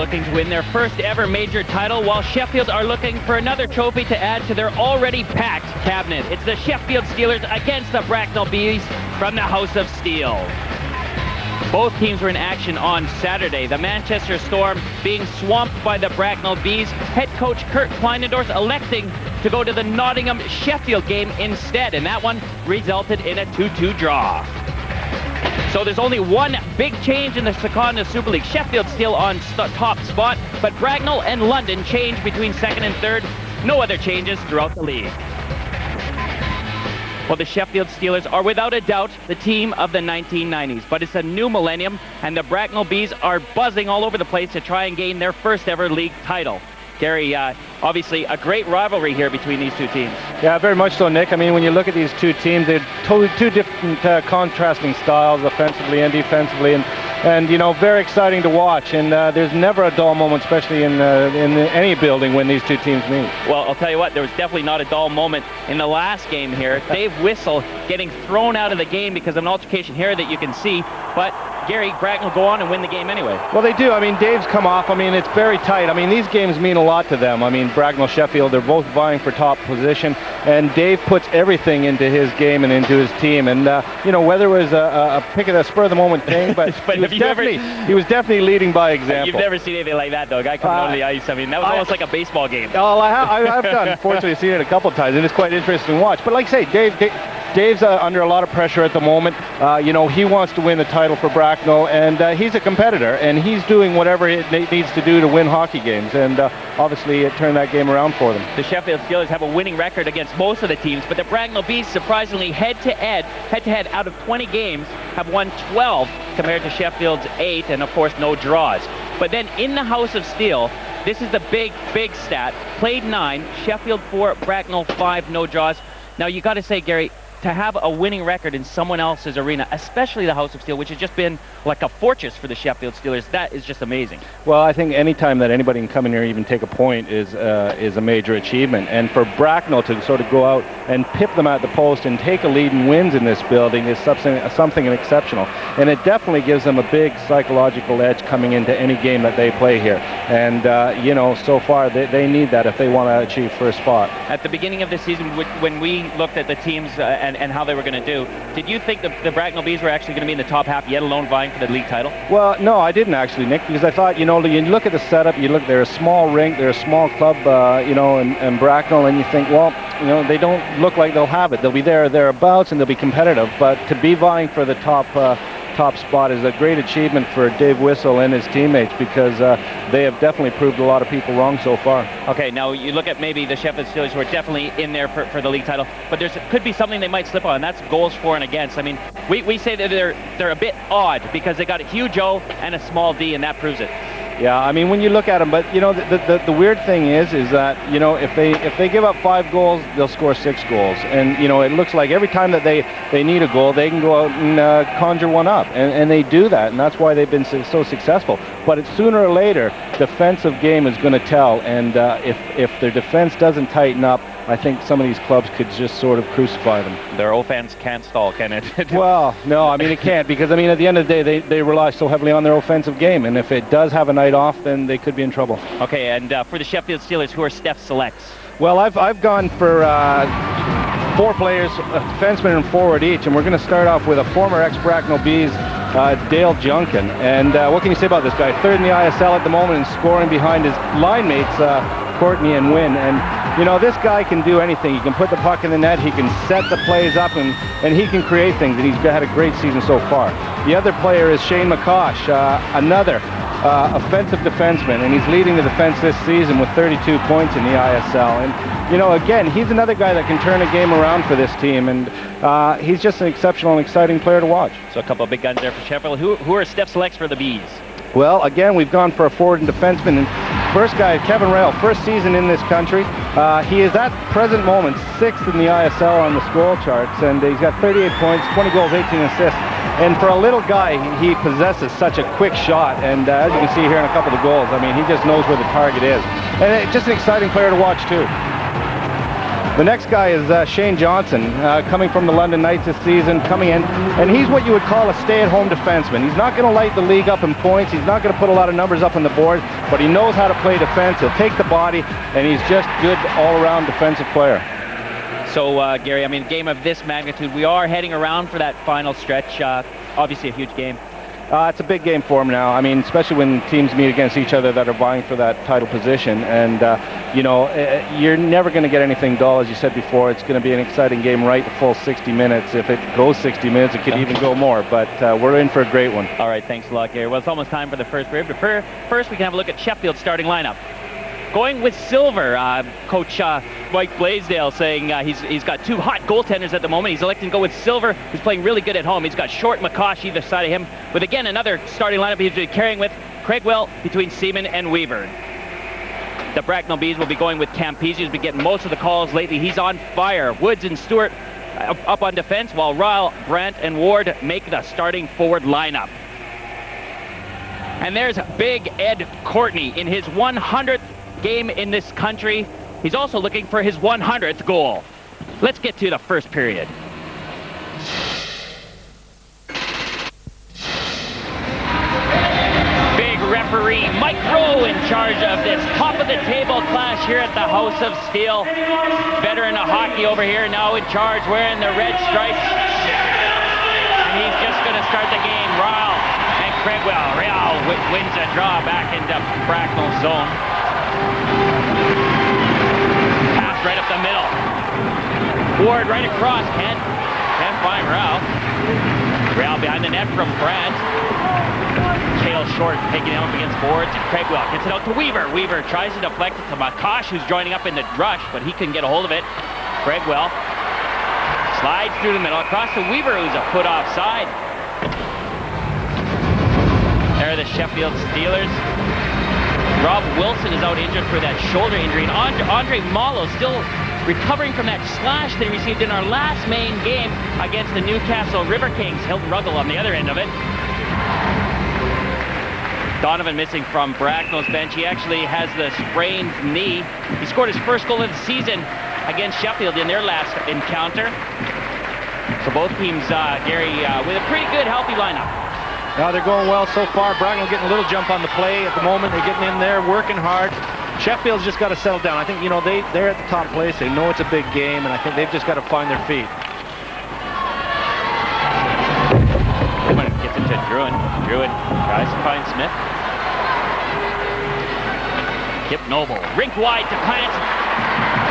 looking to win their first ever major title, while Sheffield are looking for another trophy to add to their already packed cabinet. It's the Sheffield Steelers against the Bracknell Bees from the House of Steel. Both teams were in action on Saturday. The Manchester Storm being swamped by the Bracknell Bees. Head coach Kurt Kleinendorf electing to go to the Nottingham-Sheffield game instead, and that one resulted in a 2-2 draw. So there's only one big change in the Sekonda Superleague. Sheffield still on top spot, but Bracknell and London change between second and third. No other changes throughout the league. Well, the Sheffield Steelers are without a doubt the team of the 1990s, but it's a new millennium, and the Bracknell Bees are buzzing all over the place to try and gain their first ever league title. Gary, obviously a great rivalry here between these two teams. Yeah, very much so, Nick. I mean, when you look at these two teams, they're totally two different contrasting styles, offensively and defensively, and you know, very exciting to watch. And there's never a dull moment, especially in any building when these two teams meet. Well, I'll tell you what, there was definitely not a dull moment in the last game here. Dave Whistle getting thrown out of the game because of an altercation here that you can see, but Gary, Bracknell go on and win the game anyway. Well, they do. I mean, Dave's come off. I mean, it's very tight. I mean, these games mean a lot to them. I mean, Bracknell, Sheffield, they're both vying for top position, and Dave puts everything into his game and into his team. And, you know, whether it was a pick of the spur-of-the-moment thing, but, but he was definitely leading by example. You've never seen anything like that, though. A guy coming on the ice. I mean, that was almost like a baseball game. Oh, I've done. Fortunately, seen it a couple of times, and it's quite interesting to watch. But like I say, Dave's under a lot of pressure at the moment. You know, he wants to win the title for Bracknell, and he's a competitor, and he's doing whatever it needs to do to win hockey games, and obviously it turned that game around for them. The Sheffield Steelers have a winning record against most of the teams, but the Bracknell Bees, surprisingly, head-to-head out of 20 games, have won 12 compared to Sheffield's 8, and of course no draws. But then in the House of Steel, this is the big stat. Played 9, Sheffield 4, Bracknell 5, no draws. Now you got to say, Gary, to have a winning record in someone else's arena, especially the House of Steel, which has just been like a fortress for the Sheffield Steelers, that is just amazing. Well, I think any time that anybody can come in here and even take a point is a major achievement. And for Bracknell to sort of go out and pip them at the post and take a lead and wins in this building is something exceptional. And it definitely gives them a big psychological edge coming into any game that they play here. And, you know, so far they need that if they want to achieve first spot. At the beginning of the season, when we looked at the teams and how they were going to do, did you think the Bracknell Bees were actually going to be in the top half, yet alone vying for the league title? Well, no, I didn't actually, Nick, because I thought, you know, you look at the setup, they're a small rink, they're a small club, you know, and Bracknell, and you think, well, you know, they don't look like they'll have it. They'll be thereabouts, and they'll be competitive, but to be vying for the top spot is a great achievement for Dave Whistle and his teammates, because they have definitely proved a lot of people wrong so far. Okay, now you look at maybe the Sheffield Steelers, who are definitely in there for the league title, but there could be something they might slip on, and that's goals for and against. I mean, we say that they're a bit odd because they got a huge O and a small D, and that proves it. Yeah, I mean, when you look at them, but you know, the weird thing is that, you know, if they give up 5 goals, they'll score 6 goals, and you know, it looks like every time that they need a goal, they can go out and conjure one up, and they do that, and that's why they've been so successful. But it's sooner or later, defensive game is going to tell, and if their defense doesn't tighten up, I think some of these clubs could just sort of crucify them. Their offense can't stall, can it? Well, no, I mean, it can't, because I mean, at the end of the day, they rely so heavily on their offensive game, and if it does have a night off, then they could be in trouble. Okay, and for the Sheffield Steelers, who are Steph's selects? Well, I've gone for 4 players, a defenseman and forward each, and we're going to start off with a former ex-Bracknell Bees, Dale Junkin. And what can you say about this guy? 3rd in the ISL at the moment and scoring behind his line mates, Courtney and Wynn. And, you know, this guy can do anything. He can put the puck in the net, he can set the plays up, and he can create things, and he's had a great season so far. The other player is Shane McCosh, another offensive defenseman, and he's leading the defense this season with 32 points in the ISL. And, you know, again, he's another guy that can turn a game around for this team, and he's just an exceptional and exciting player to watch. So a couple of big guns there for Sheffield. Who are Steph selects for the Bees? Well, again, we've gone for a forward and defenseman. And first guy, Kevin Rail, first season in this country. He is at present moment 6th in the ISL on the score charts, and he's got 38 points, 20 goals, 18 assists. And for a little guy, he possesses such a quick shot, and as you can see here in a couple of the goals, I mean, he just knows where the target is. And just an exciting player to watch, too. The next guy is Shane Johnson, coming from the London Knights this season, coming in, and he's what you would call a stay-at-home defenseman. He's not going to light the league up in points. He's not going to put a lot of numbers up on the board, but he knows how to play defense. He'll take the body, and he's just good all-around defensive player. So, Gary, I mean, a game of this magnitude, we are heading around for that final stretch. Obviously a huge game. It's a big game for him now. I mean, especially when teams meet against each other that are vying for that title position. And, you know, you're never going to get anything dull. As you said before, it's going to be an exciting game right the full 60 minutes. If it goes 60 minutes, it could even go more. But we're in for a great one. All right, thanks a lot, Gary. Well, it's almost time for the first period. But first, we can have a look at Sheffield's starting lineup. Going with silver, Coach Mike Blaisdell saying he's got two hot goaltenders at the moment. He's electing to go with silver, who's playing really good at home. He's got Short and McCosh either side of him, with again another starting lineup he's been carrying with Craigwell between Seaman and Weaver. The Bracknell Bees will be going with Campese, who's been getting most of the calls lately. He's on fire. Woods and Stewart up on defense, while Ryle, Brandt, and Ward make the starting forward lineup. And there's Big Ed Courtney in his 100th game in this country. He's also looking for his 100th goal. Let's get to the first period. Big referee Mike Rowe in charge of this top-of-the-table clash here at the House of Steel. Veteran of hockey over here, now in charge, wearing the red stripes. And he's just going to start the game. Ryle and Craigwell. Ryle wins a draw back into Bracknell's zone. Pass right up the middle. Ward right across. Can't find Rao. Rao behind the net from Brandt. Tail Short taking it up against boards. And Craigwell gets it out to Weaver. Weaver tries to deflect it to McCosh, who's joining up in the rush, but he couldn't get a hold of it. Craigwell slides through the middle across to Weaver, who's a foot offside. There are the Sheffield Steelers. Rob Wilson is out injured for that shoulder injury, and Andre Malo still recovering from that slash that he received in our last main game against the Newcastle River Kings. Hilton Ruggles on the other end of it. Donovan missing from Bracknell's bench. He actually has the sprained knee. He scored his first goal of the season against Sheffield in their last encounter. So both teams, Gary, with a pretty good healthy lineup. Now they're going well so far. Bracknell getting a little jump on the play at the moment. They're getting in there, working hard. Sheffield's just got to settle down. I think, you know, they're at the top place. They know it's a big game, and I think they've just got to find their feet. Gets it to Druin. Druin tries to find Smith. Kip Noble. Rink wide to Clance.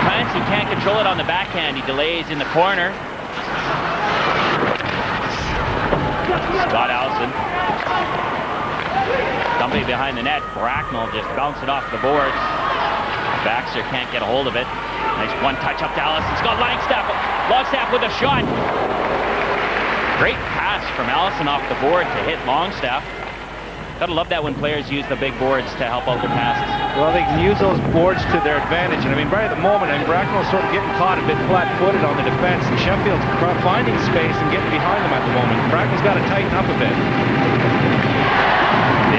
Clance, who can't control it on the backhand. He delays in the corner. Scott Allison. Somebody behind the net. Bracknell just bounced it off the boards. Baxter can't get a hold of it. Nice one touch up to Allison. Scott Longstaff with a shot. Great pass from Allison off the board to hit Longstaff. Gotta love that when players use the big boards to help out their passes. Well, they can use those boards to their advantage. And I mean, right at the moment, and Bracknell's sort of getting caught a bit flat-footed on the defense, and Sheffield's finding space and getting behind them at the moment. Bracknell's got to tighten up a bit.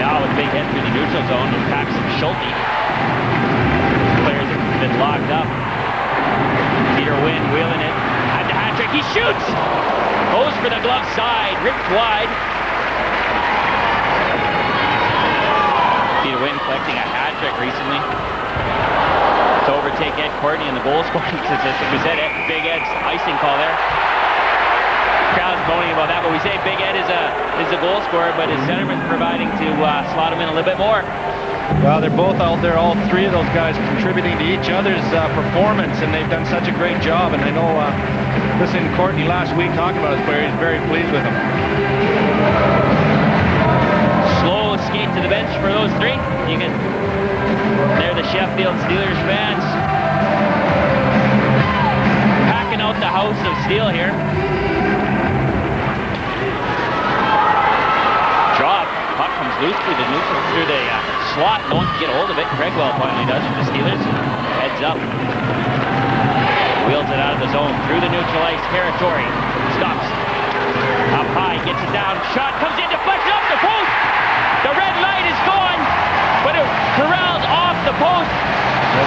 Yeah, with big hit through the neutral zone, impacts some Schulte. Players have been locked up. Peter Wynn wheeling it. Had the hat trick. He shoots! Goes for the glove side. Ripped wide. Peter Wynn collecting a hat trick recently. To overtake Ed Courtney in the goal scoring statistic. We said Big Ed's icing call there. Crowd's moaning about that, but we say Big Ed is a goal scorer, but his centerman's providing to slot him in a little bit more. Well, they're both out there, all three of those guys contributing to each other's performance, and they've done such a great job. And I know, listening to Courtney last week talking about his player, he's very pleased with him. Slow skate to the bench for those three. They're the Sheffield Steelers fans. Packing out the House of Steel here. Drop. Puck comes loose through the slot. No one can get a hold of it. Craigwell finally does for the Steelers. Heads up. Wheels it out of the zone through the neutral ice territory. Stops. Up high, gets it down. Shot comes in, deflected off the post. The red light is gone, but it corralled off the post.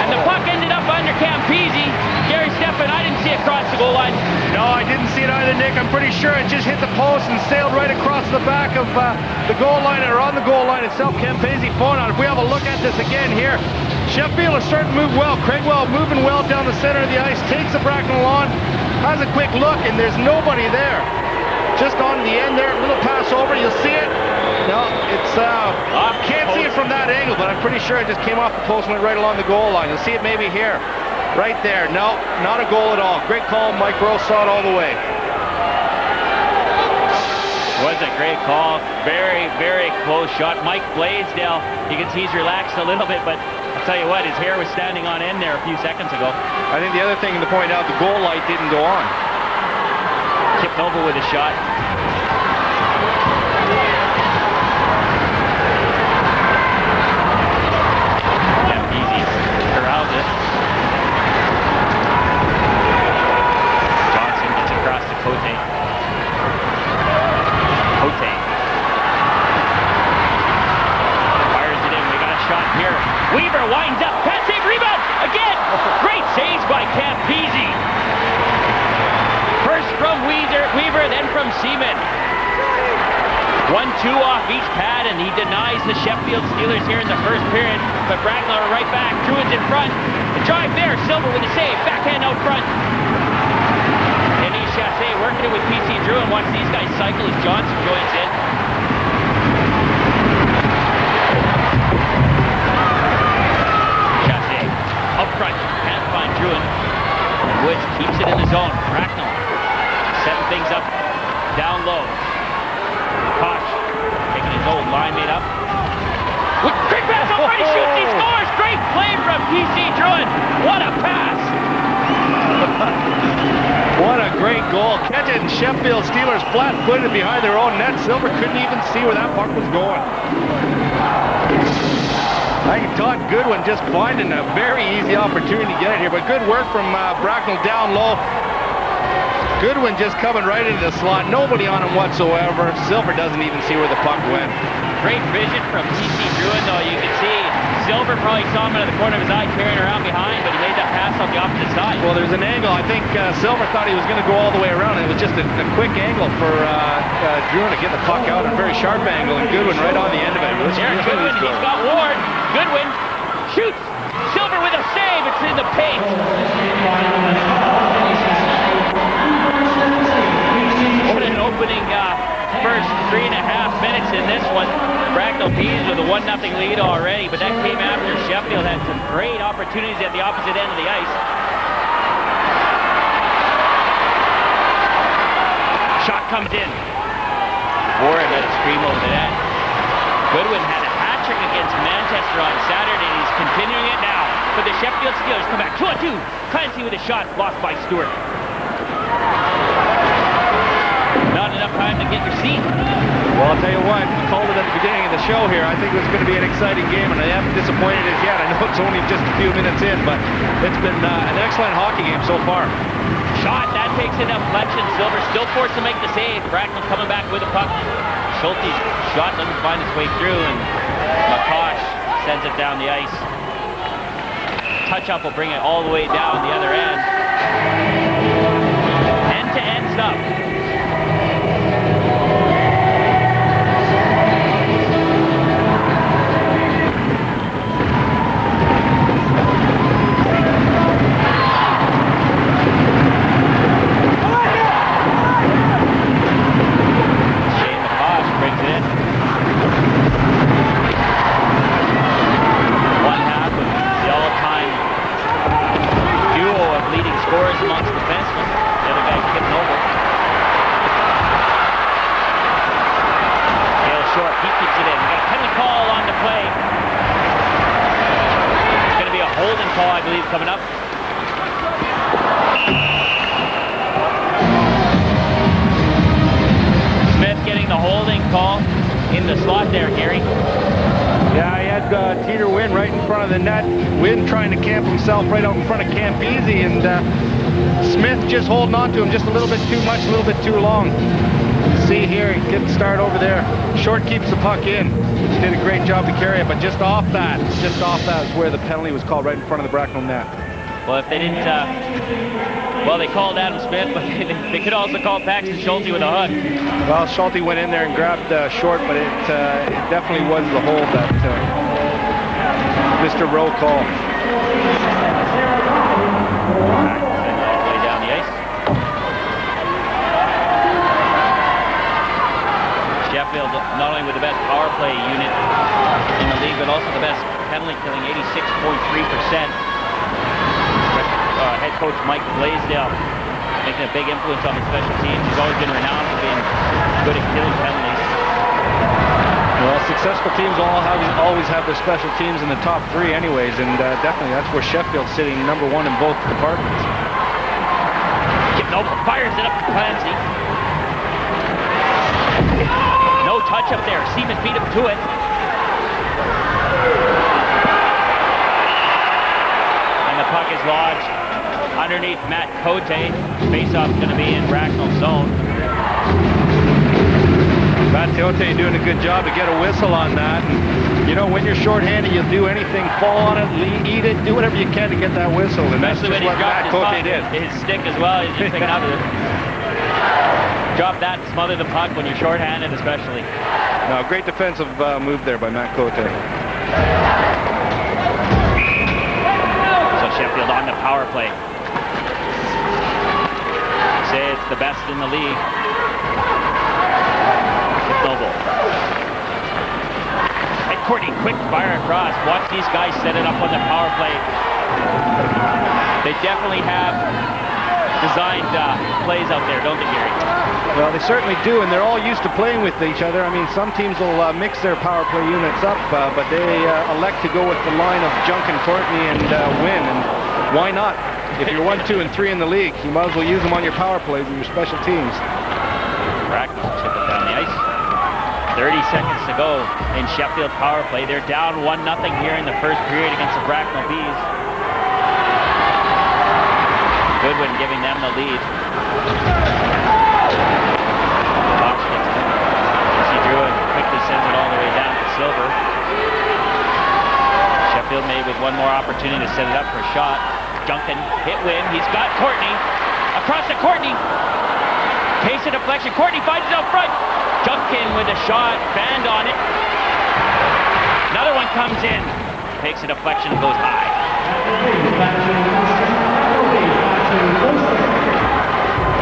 And the puck ended up under Campese. Gary Stefan, I didn't see it cross the goal line. No, I didn't see it either, Nick. I'm pretty sure it just hit the post and sailed right across the back of the goal line, or on the goal line itself. Campese phone on. If we have a look at this again here, Sheffield is starting to move well. Craigwell moving well down the center of the ice, takes the Bracknell on, has a quick look, and there's nobody there. Just on the end there, a little pass over, you'll see it. No, it's, can't see it from that angle, but I'm pretty sure it just came off the post and went right along the goal line. You'll see it maybe here. Right there. No, not a goal at all. Great call. Mike Rose saw it all the way. Was a great call. Very, very close shot. Mike Blaisdell, you can see he's relaxed a little bit, but I'll tell you what, his hair was standing on end there a few seconds ago. I think the other thing to point out, the goal light didn't go on. Tipped over with a shot. Easy. Corrals it. Cote. Fires it in. We got a shot here. Weaver winds up. Pass save, rebound. Again. Great saves by Campese. First from Weaver, then from Seaman. 1-2 off each pad, and he denies the Sheffield Steelers here in the first period. But Bracknell are right back. Druin's in front. The drive there. Silver with a save. Backhand out front. Chassé working it with PC Druin. Watch these guys cycle as Johnson joins in. Chassé up front, can't find Druin. Woods keeps it in the zone. Bracknell setting things up down low. Koch taking his old line mate up. With quick pass up front, he shoots, he scores! Great play from PC Druin. What a pass! What a great goal. Catching Sheffield Steelers flat-footed behind their own net. Silver couldn't even see where that puck was going. I thought Goodwin just finding a very easy opportunity to get it here, but good work from Bracknell down low. Goodwin just coming right into the slot. Nobody on him whatsoever. Silver doesn't even see where the puck went. Great vision from PC Druin, though. You can see Silver probably saw him out of the corner of his eye carrying around behind, but he made that pass on the opposite side. Well, there's an angle. I think Silver thought he was going to go all the way around. It was just a quick angle for Druin to get the puck out, a very sharp angle, and Goodwin right on the end of it. Here's Goodwin. He's got Ward. Goodwin shoots. Silver with a save. It's in the paint. What an opening first 3.5 minutes in this one. Bracknell Bees with a 1-0 lead already, but that came after Sheffield had some great opportunities at the opposite end of the ice. Shot comes in. Warren let it scream over the net. Goodwin had a hat trick against Manchester on Saturday, and he's continuing it now. But the Sheffield Steelers come back 2-2. Clancy with a shot blocked by Stewart. Not enough time to get your seat. Well, I'll tell you what, we called it at the beginning of the show here. I think it was going to be an exciting game, and I haven't disappointed as yet. I know it's only just a few minutes in, but it's been an excellent hockey game so far. Shot, that takes a deflection. Silver still forced to make the save. Bracknell coming back with a puck. Schulte's shot doesn't find its way through, and McCosh sends it down the ice. Touch-up will bring it all the way down the other end. End-to-end stuff. Amongst defensemen. The other guy kipping over. Dale Short, he keeps it in. We got a penalty call on the play. It's going to be a holding call, I believe, coming up. Smith getting the holding call in the slot there, Gary. Yeah, he had Teeter Wynn right in front of the net. Wynn trying to camp himself right out in front of Campese, and Smith just holding on to him just a little bit too much, a little bit too long. See here, he gets the start over there. Short keeps the puck in, which did a great job to carry it, but just off that is where the penalty was called, right in front of the Bracknell net. Well, if they didn't, well, they called Adam Smith, but they could also call Paxton Schulte with a hook. Well, Schulte went in there and grabbed short, but it definitely was the hold that Mr. Rowe called. All the way down the ice. Sheffield, not only with the best power play unit in the league, but also the best penalty killing, 86.3%. Head coach Mike Blaisdell making a big influence on the special teams. He's always been renowned for being good at killing penalties. Well, successful teams always have their special teams in the top 3 anyways, and definitely that's where Sheffield's sitting number 1 in both departments. Nope, fires it up to Clancy. No touch up there. Seaman beat him to it. And the puck is lodged underneath Matt Cote. Face-off's going to be in Bracknell's zone. Matt Cote doing a good job to get a whistle on that. And, you know, when you're shorthanded, you'll do anything, fall on it, eat it, do whatever you can to get that whistle. And especially that's just what Matt Cote did. His stick as well. He's just picking up with it. Drop that and smother the puck when you're shorthanded, especially. No, great defensive move there by Matt Cote. So Sheffield on the power play. Say it's the best in the league. Noble. And Courtney, quick fire across. Watch these guys set it up on the power play. They definitely have designed plays out there, don't they, Gary? Well, they certainly do, and they're all used to playing with each other. I mean, some teams will mix their power play units up, but they elect to go with the line of Junk and Courtney and win, and why not? If you're 1, 2, and 3 in the league, you might as well use them on your power plays and your special teams. Bracknell chip it down the ice. 30 seconds to go in Sheffield power play. They're down 1-0 here in the first period against the Bracknell Bees. Goodwin giving them the lead. Fox gets it. Casey Druin quickly sends it all the way down to Silver. Sheffield made with one more opportunity to set it up for a shot. Duncan hit win. He's got Courtney. Across to Courtney. Pace of deflection. Courtney finds it out front. Duncan with a shot. Band on it. Another one comes in. Takes a deflection and goes high.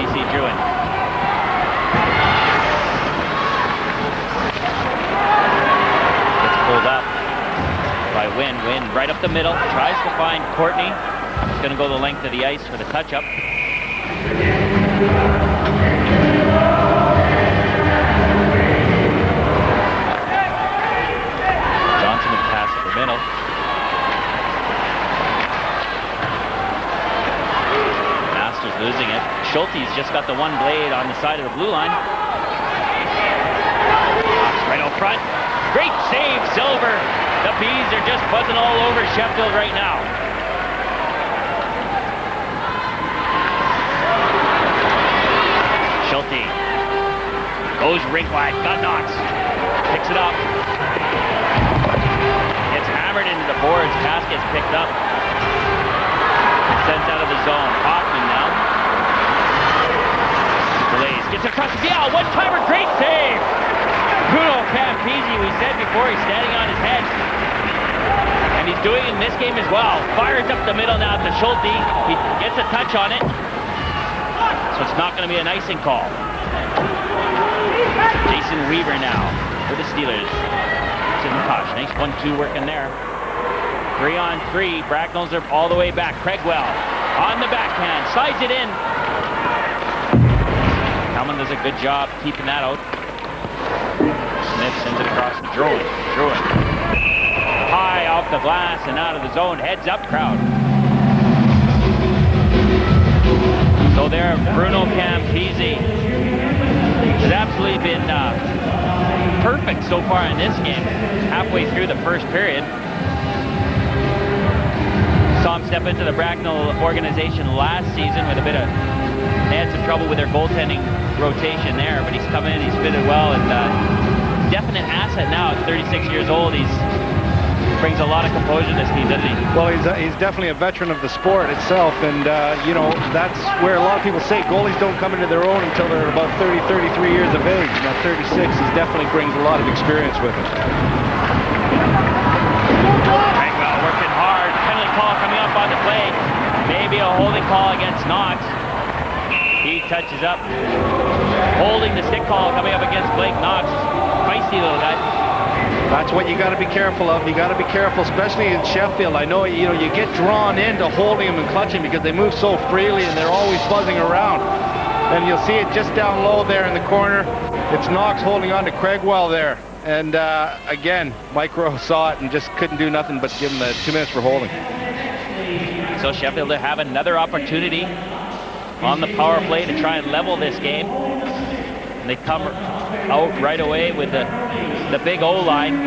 DC Druin. Gets pulled up by Wynn. Wynn right up the middle. Tries to find Courtney. He's going to go the length of the ice for the touch-up. Johnson would pass it the middle. Masters losing it. Schulte's just got the one blade on the side of the blue line. Right out front. Great save, Silver. The Bees are just buzzing all over Sheffield right now. Schulte goes rink wide, got knocks, picks it up, gets hammered into the boards, pass gets picked up, sends out of the zone. Hoffman now delays, gets across the one-timer, great save. Bruno Campisi, we said before, he's standing on his head, and he's doing it in this game as well. Fires up the middle now to Schulte. He gets a touch on it. So it's not going to be an icing call. Jason Weaver now for the Steelers. Tosh, nice 1-2 working there. 3-on-3. Bracknells are all the way back. Craigwell on the backhand. Slides it in. Hellman does a good job keeping that out. Smith sends it across to Druin. Druin. High off the glass and out of the zone. Heads up crowd. So there, Bruno Campisi has absolutely been perfect so far in this game. Halfway through the first period. Saw him step into the Bracknell organization last season with a bit of, they had some trouble with their goaltending rotation there, but he's come in, he's fitted well, and definite asset now at 36 years old. He's brings a lot of composure to this team, doesn't he? Well, he's definitely a veteran of the sport itself, and you know, that's where a lot of people say goalies don't come into their own until they're about 30, 33 years of age. And at 36, he definitely brings a lot of experience with him. Bracknell working hard. Penalty call coming up on the play. Maybe a holding call against Knox. He touches up. Holding the stick call coming up against Blake Knox. Feisty little guy. That's what you got to be careful of. You got to be careful, especially in Sheffield. I know, you get drawn into holding them and clutching because they move so freely and they're always buzzing around. And you'll see it just down low there in the corner. It's Knox holding on to Craigwell there. And again, Mike Rowe saw it and just couldn't do nothing but give him the 2 minutes for holding. So Sheffield will have another opportunity on the power play to try and level this game. And they come out right away with the big O-line.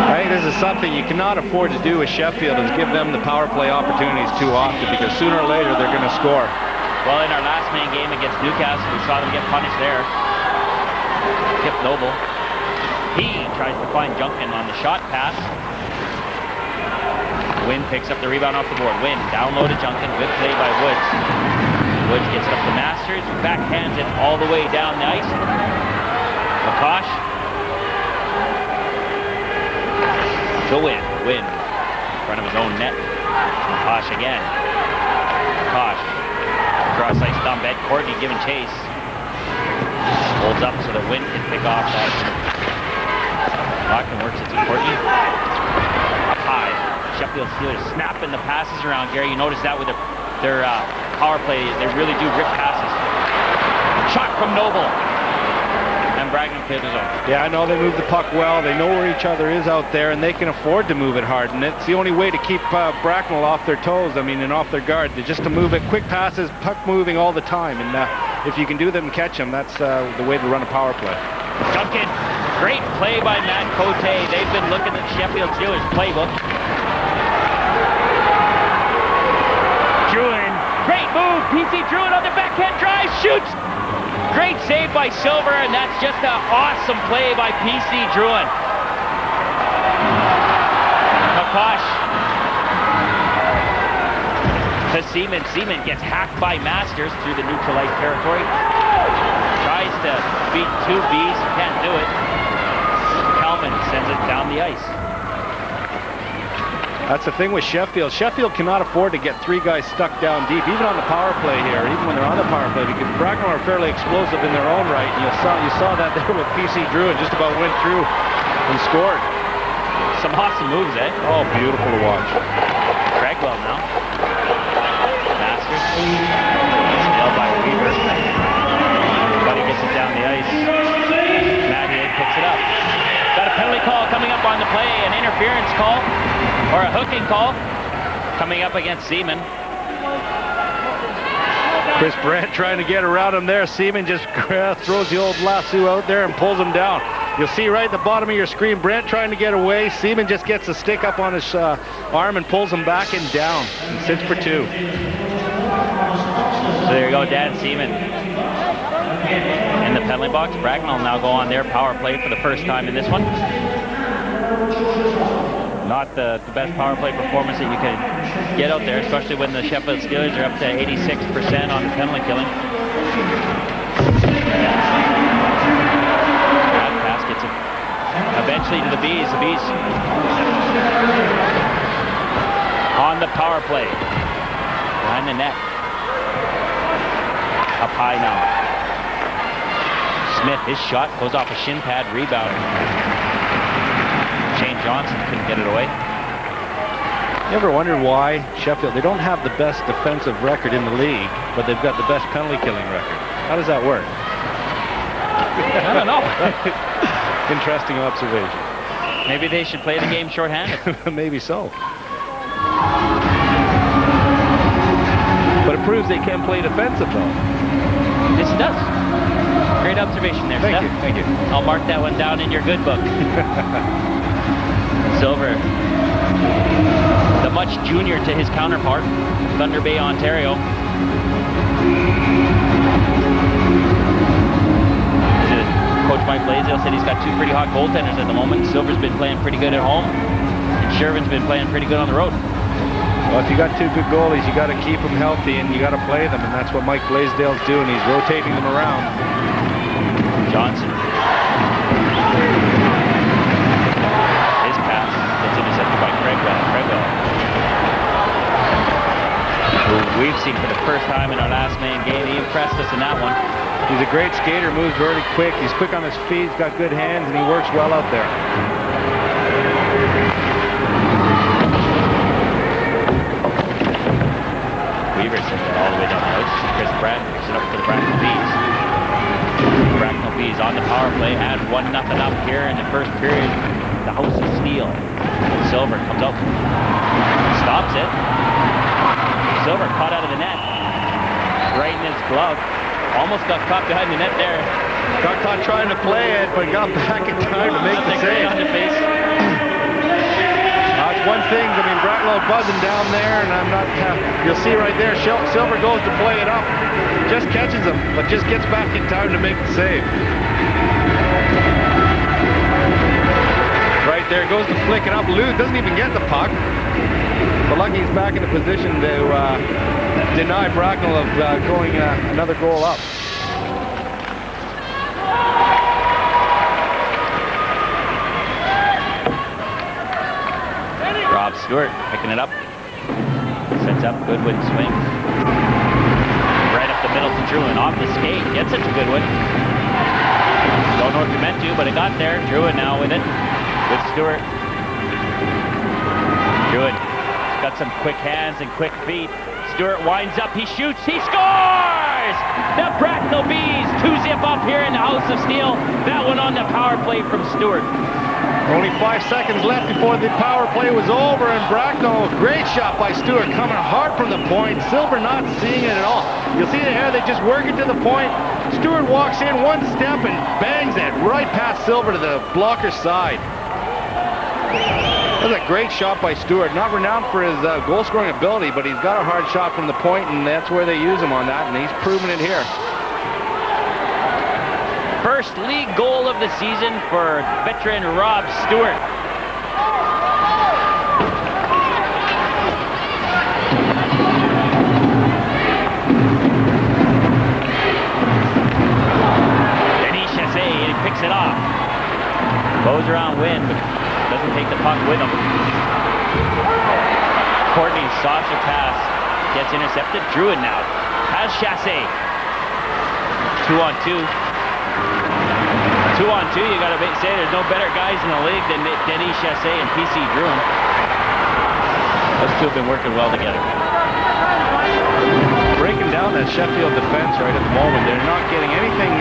I think this is something you cannot afford to do with Sheffield, is give them the power play opportunities too often, because sooner or later they're going to score. Well, in our last main game against Newcastle, we saw them get punished there. Kip Noble. He tries to find Junkin on the shot pass. Wynn picks up the rebound off the board. Wynn down low to Junkin. Good play by Woods. Woods gets it up to Masters. Backhands it all the way down the ice. McCosh. To Wynn. Wynn in front of his own net. McCosh again. McCosh. Cross ice dump at Courtney giving chase. Holds up so that Wynn can pick off that. Locken works it to Courtney. Up high. Sheffield Steelers snapping the passes around. Gary, you notice that with their power play, they really do rip passes. Shot from Noble. And Bracknell clears his own. Yeah, I know they move the puck well. They know where each other is out there, and they can afford to move it hard. And it's the only way to keep Bracknell off their toes, and off their guard. Just to move it, quick passes, puck moving all the time. And if you can do them and catch them, that's the way to run a power play. Duncan, great play by Matt Cote. They've been looking at the Sheffield Steelers playbook. Druin, great move. PC Druin on the backhand drive, shoots. Great save by Silver, and that's just an awesome play by PC Druin. McCosh to Seaman. Seaman gets hacked by Masters through the neutral ice territory. Tries to beat 2 Bs, can't do it. Kalman sends it down the ice. That's the thing with Sheffield. Sheffield cannot afford to get 3 guys stuck down deep, even on the power play here, even when they're on the power play, because Bracknell are fairly explosive in their own right, and you saw that there with PC Druin, just about went through and scored. Some awesome moves, eh? Oh, beautiful to watch. Craigwell now. Masters. Still by Weaver. Buddy gets it down the ice. Mathieu picks it up. Got a penalty call coming up on the play, an interference call, or a hooking call, coming up against Seaman. Chris Brandt trying to get around him there. Seaman just throws the old lasso out there and pulls him down. You'll see right at the bottom of your screen, Brandt trying to get away. Seaman just gets the stick up on his arm and pulls him back and down. And sits for 2. So there you go, Dan Seaman in the penalty box. Bracknell now go on their power play for the first time in this one. Not the best power play performance that you can get out there, especially when the Sheffield Steelers are up to 86% on the penalty killing. That pass gets it eventually to the Bees. The Bees on the power play. Behind the net. Up high now. Smith, his shot goes off a shin pad rebound. Shane Johnson couldn't get it away. You ever wondered why Sheffield, they don't have the best defensive record in the league, but they've got the best penalty killing record? How does that work? I don't know. Interesting observation. Maybe they should play the game shorthanded. Maybe so. But it proves they can play defensive, though. Yes, it does. Great observation there, Steph. Thank you. I'll mark that one down in your good book. Silver, the much junior to his counterpart, Thunder Bay, Ontario. Coach Mike Blaisdell said he's got two pretty hot goaltenders at the moment. Silver's been playing pretty good at home, and Shervin's been playing pretty good on the road. Well, if you got two good goalies, you got to keep them healthy and you got to play them, and that's what Mike Blaisdell's doing. He's rotating them around. Johnson. His pass gets intercepted by Rothwell, who we've seen for the first time in our last main game. He impressed us in that one. He's a great skater, moves really quick. He's quick on his feet, he's got good hands, and he works well out there. Weaver sends it all the way down the ice. Chris Brad picks it up for the Bracknell Bees. Bracknell Bees on the power play, had 1-0 up here in the first period. The House of Steel. Silver comes up, stops it. Silver caught out of the net, right in his glove. Almost got caught behind the net there. Got caught trying to play it, but got back in time to make the save. On the face. It's one thing. I mean, Bracknell buzzing down there, and I'm not. You'll see right there. Silver goes to play it up, just catches him, but just gets back in time to make the save. Right there, goes to flick it up. Lou doesn't even get the puck. But lucky he's back in a position to deny Bracknell of going another goal up. Rob Stewart picking it up. Sets up, Goodwin swings. Right up the middle to Druin, off the skate, gets it to Goodwin. Don't know if he meant to, but it got there. Druin now with it, with Stewart. Druin got some quick hands and quick feet. Stewart winds up, he shoots, he scores! The Bracknell Bees 2-zip up here in the House of Steel. That one on the power play from Stewart. Only 5 seconds left before the power play was over, and Bracknell, great shot by Stewart, coming hard from the point. Silver not seeing it at all. You'll see it here, they just work it to the point. Stewart walks in one step and bangs it right past Silver to the blocker's side. That was a great shot by Stewart. Not renowned for his goal-scoring ability, but he's got a hard shot from the point, and that's where they use him on that, and he's proven it here. First league goal of the season for veteran Rob Stewart. Denis Chassé, he picks it off. Goes around Wynn, but doesn't take the puck with him. Courtney's softer pass gets intercepted. Druin now has Chassé. 2-on-2. 2-on-2, you got to say there's no better guys in the league than Denis Chassé and PC Druin. Those two have been working well together. Breaking down that Sheffield defense right at the moment. They're not getting anything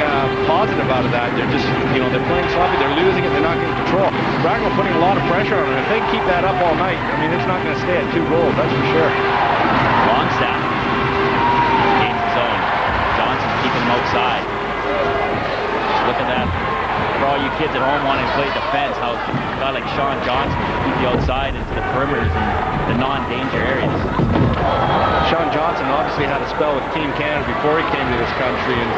positive out of that. They're just, they're playing sloppy. They're losing it. They're not getting control. Bracknell putting a lot of pressure on them. If they keep that up all night, I mean, it's not going to stay at 2 goals, that's for sure. Longstaff gains his own. Johnson's keeping him outside. Just look at that. For all you kids at home wanting to play defense, how a guy like Sean Johnson can keep you outside into the perimeters and the non-danger areas. Sean Johnson obviously had a spell with Team Canada before he came to this country, and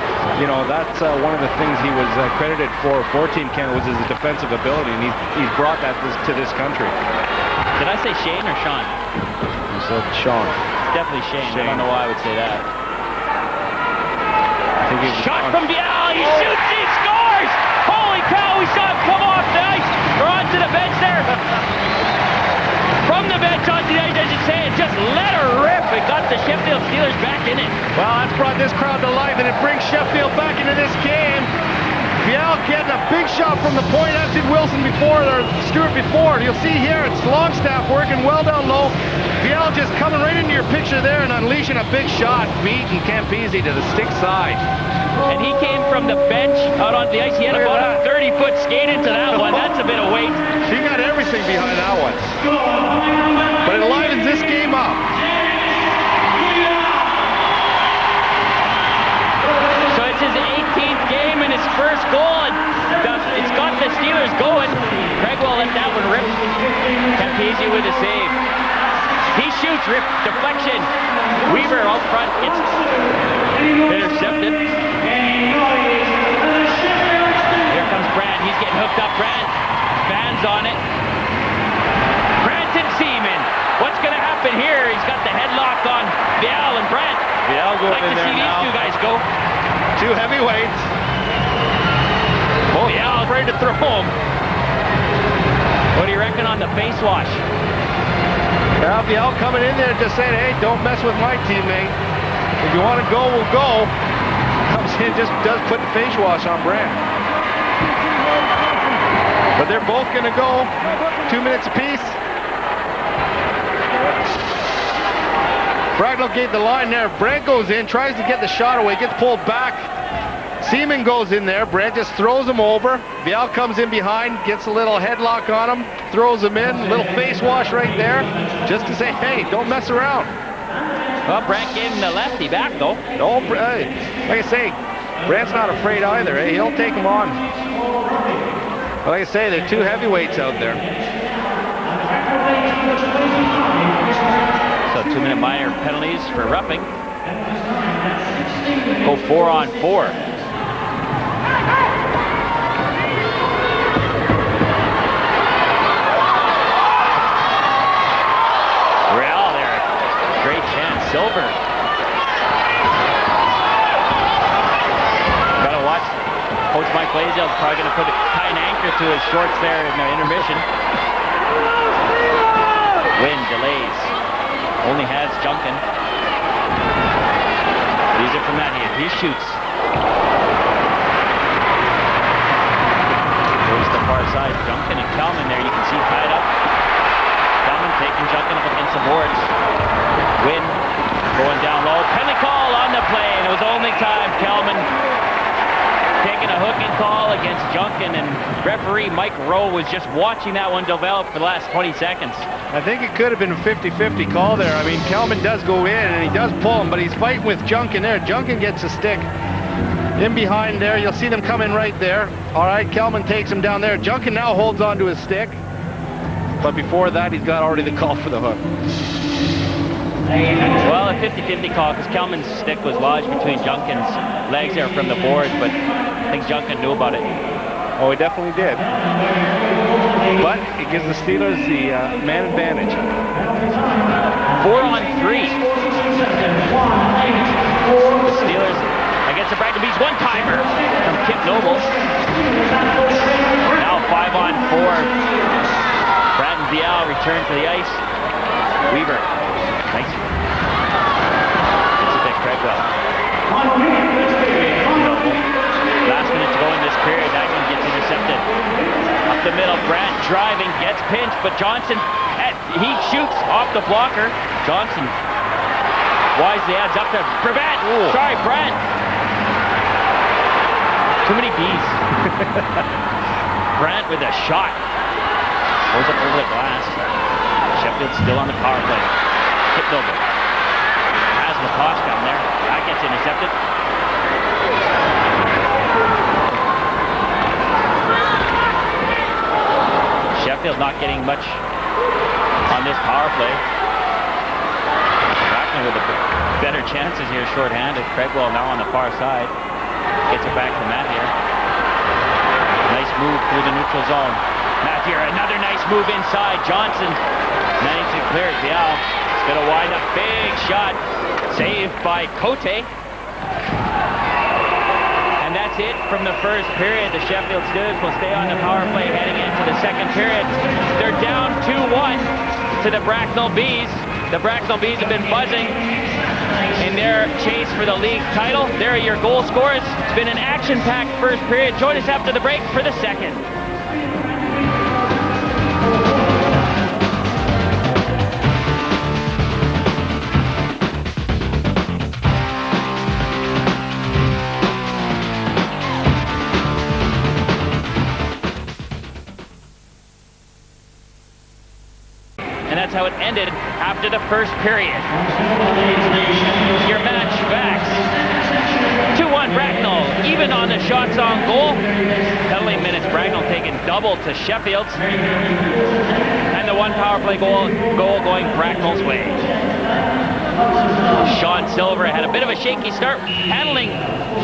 that's one of the things he was credited for Team Canada was his defensive ability, and he's brought that to this country. Did I say Shane or Sean? You said Sean. It's definitely Shane. I don't know why I would say that. Shot from Bial, he shoots, he scores! Holy cow, we saw him come off the ice, or onto the bench there. From the bench onto the ice, I should say, it just let her rip. It got the Sheffield Steelers back in it. Well, that's brought this crowd to life, and it brings Sheffield back into this game. Bial getting a big shot from the point, as did Wilson before, or Stewart before. You'll see here, it's Longstaff working well down low. Bial just coming right into your picture there and unleashing a big shot, beating Campese to the stick side. And he came from the bench out onto the ice. He had about a 30-foot skate into that one. That's a bit of weight. She got everything behind that one. But it livens this game up. So it's his 18th game and his first goal. It's got the Steelers going. Craigwell let that one rip. Campese with a save. He shoots, rip, deflection. Weaver out front gets intercepted. Here getting hooked up. Brandt, fans on it. Brandt and Seaman. What's going to happen here? He's got the headlock on Vial and Brandt. Vial going in there now. I'd like to see these two guys go. Two heavyweights. Oh, Vial ready to throw him. What do you reckon on the face wash? Yeah, Vial coming in there just saying, hey, don't mess with my teammate. If you want to go, we'll go. Comes in, just does put the face wash on Brandt. But they're both going to go 2 minutes apiece. Bracknell gave the line there. Brandt goes in, tries to get the shot away, gets pulled back. Seaman goes in there. Brandt just throws him over. Vial comes in behind, gets a little headlock on him, throws him in. Little face wash right there, just to say, hey, don't mess around. Well, Brandt gave him the lefty back, though. No, like I say, Brandt's not afraid either. Eh? He'll take him on. But like I say, there are two heavyweights out there. So 2-minute minor penalties for roughing. Go 4-on-4. Real there. Great chance. Silver. Gotta watch. Coach Mike Blaisdell's probably gonna tie an anchor to his shorts there in the intermission. Wind delays. Only has Junkin. Leaves it from that hand. He shoots. Goes to the far side. Junkin and Kelman there. You can see tied up. Kelman taking Junkin up against the boards. Win going down low. Penalty call on the play, and it was only time. Kelman taking a hooking call against Junkin, and referee Mike Rowe was just watching that one develop for the last 20 seconds. I think it could have been a 50-50 call there. I mean, Kelman does go in, and he does pull him, but he's fighting with Junkin there. Junkin gets a stick in behind there. You'll see them come in right there. All right, Kelman takes him down there. Junkin now holds on to his stick, but before that, he's got already the call for the hook. Well, a 50-50 call, because Kelman's stick was lodged between Junkin's legs there from the boards, but I think Junkin knew about it. Oh, he definitely did. But it gives the Steelers the man advantage. 4-on-3. The Steelers against the Bracknell Bees. One-timer from Kip Noble. Now 5-on-4. Brad and Vial return to the ice. Weaver. Nice. It's a bit Craigwell. Last minute to go in this period. That one gets intercepted. Up the middle, Brandt driving, gets pinched, but Johnson, he shoots off the blocker. Johnson wisely adds up to prevent. Sorry, Brandt. Too many B's. Brandt with a shot. Goes up over the glass. Sheffield still on the power play. Kip Noble. Has McCoskey down there. That gets intercepted. Sheffield's not getting much on this power play. Bracknell with the better chances here, shorthanded. Craigwell now on the far side. Gets it back to Matt here. Nice move through the neutral zone. Matt here, another nice move inside. Johnson managed to clear it. Vial is going to wind up. Big shot. Saved by Cote. And that's it from the first period. The Sheffield Steelers will stay on the power play heading into the second period. They're down 2-1 to the Bracknell Bees. The Bracknell Bees have been buzzing in their chase for the league title. There are your goal scorers. It's been an action-packed first period. Join us after the break for the second. That's how it ended after the first period. Your match facts. 2-1 Bracknell, even on the shots on goal. Penalty minutes, Bracknell taking double to Sheffield's. And the one power play goal going Bracknell's way. Sean Silver had a bit of a shaky start, handling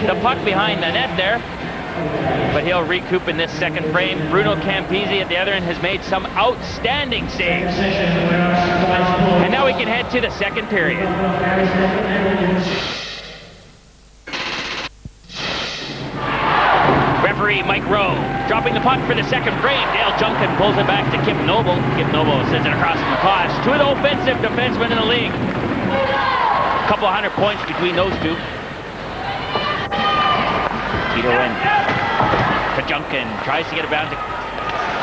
the puck behind the net there. but he'll recoup in this second frame. Bruno Campisi at the other end has made some outstanding saves. And now we can head to the second period. Referee Mike Rowe dropping the puck for the second frame. Dale Junkin pulls it back to Kip Noble. Kip Noble sends it across from McCosh. Two of the offensive defensemen in the league. A couple 100 points between those two. Tito in to Junkin. Tries to get it down to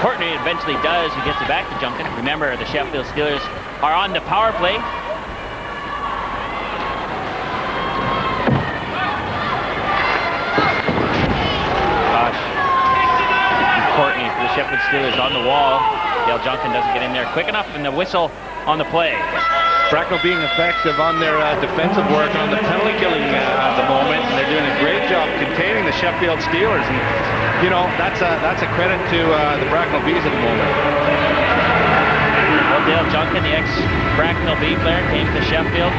Courtney. Eventually does. He gets it back to Junkin. Remember, the Sheffield Steelers are on the power play. Courtney for the Sheffield Steelers on the wall. Dale Junkin doesn't get in there quick enough, and the whistle on the play. Bracknell being effective on their defensive work on the penalty killing at the moment, and they're doing a great job containing the Sheffield Steelers. And you know, that's a credit to the Bracknell Bees at the moment. Well, Dale Junkin, the ex-Bracknell Bee player, came to Sheffield.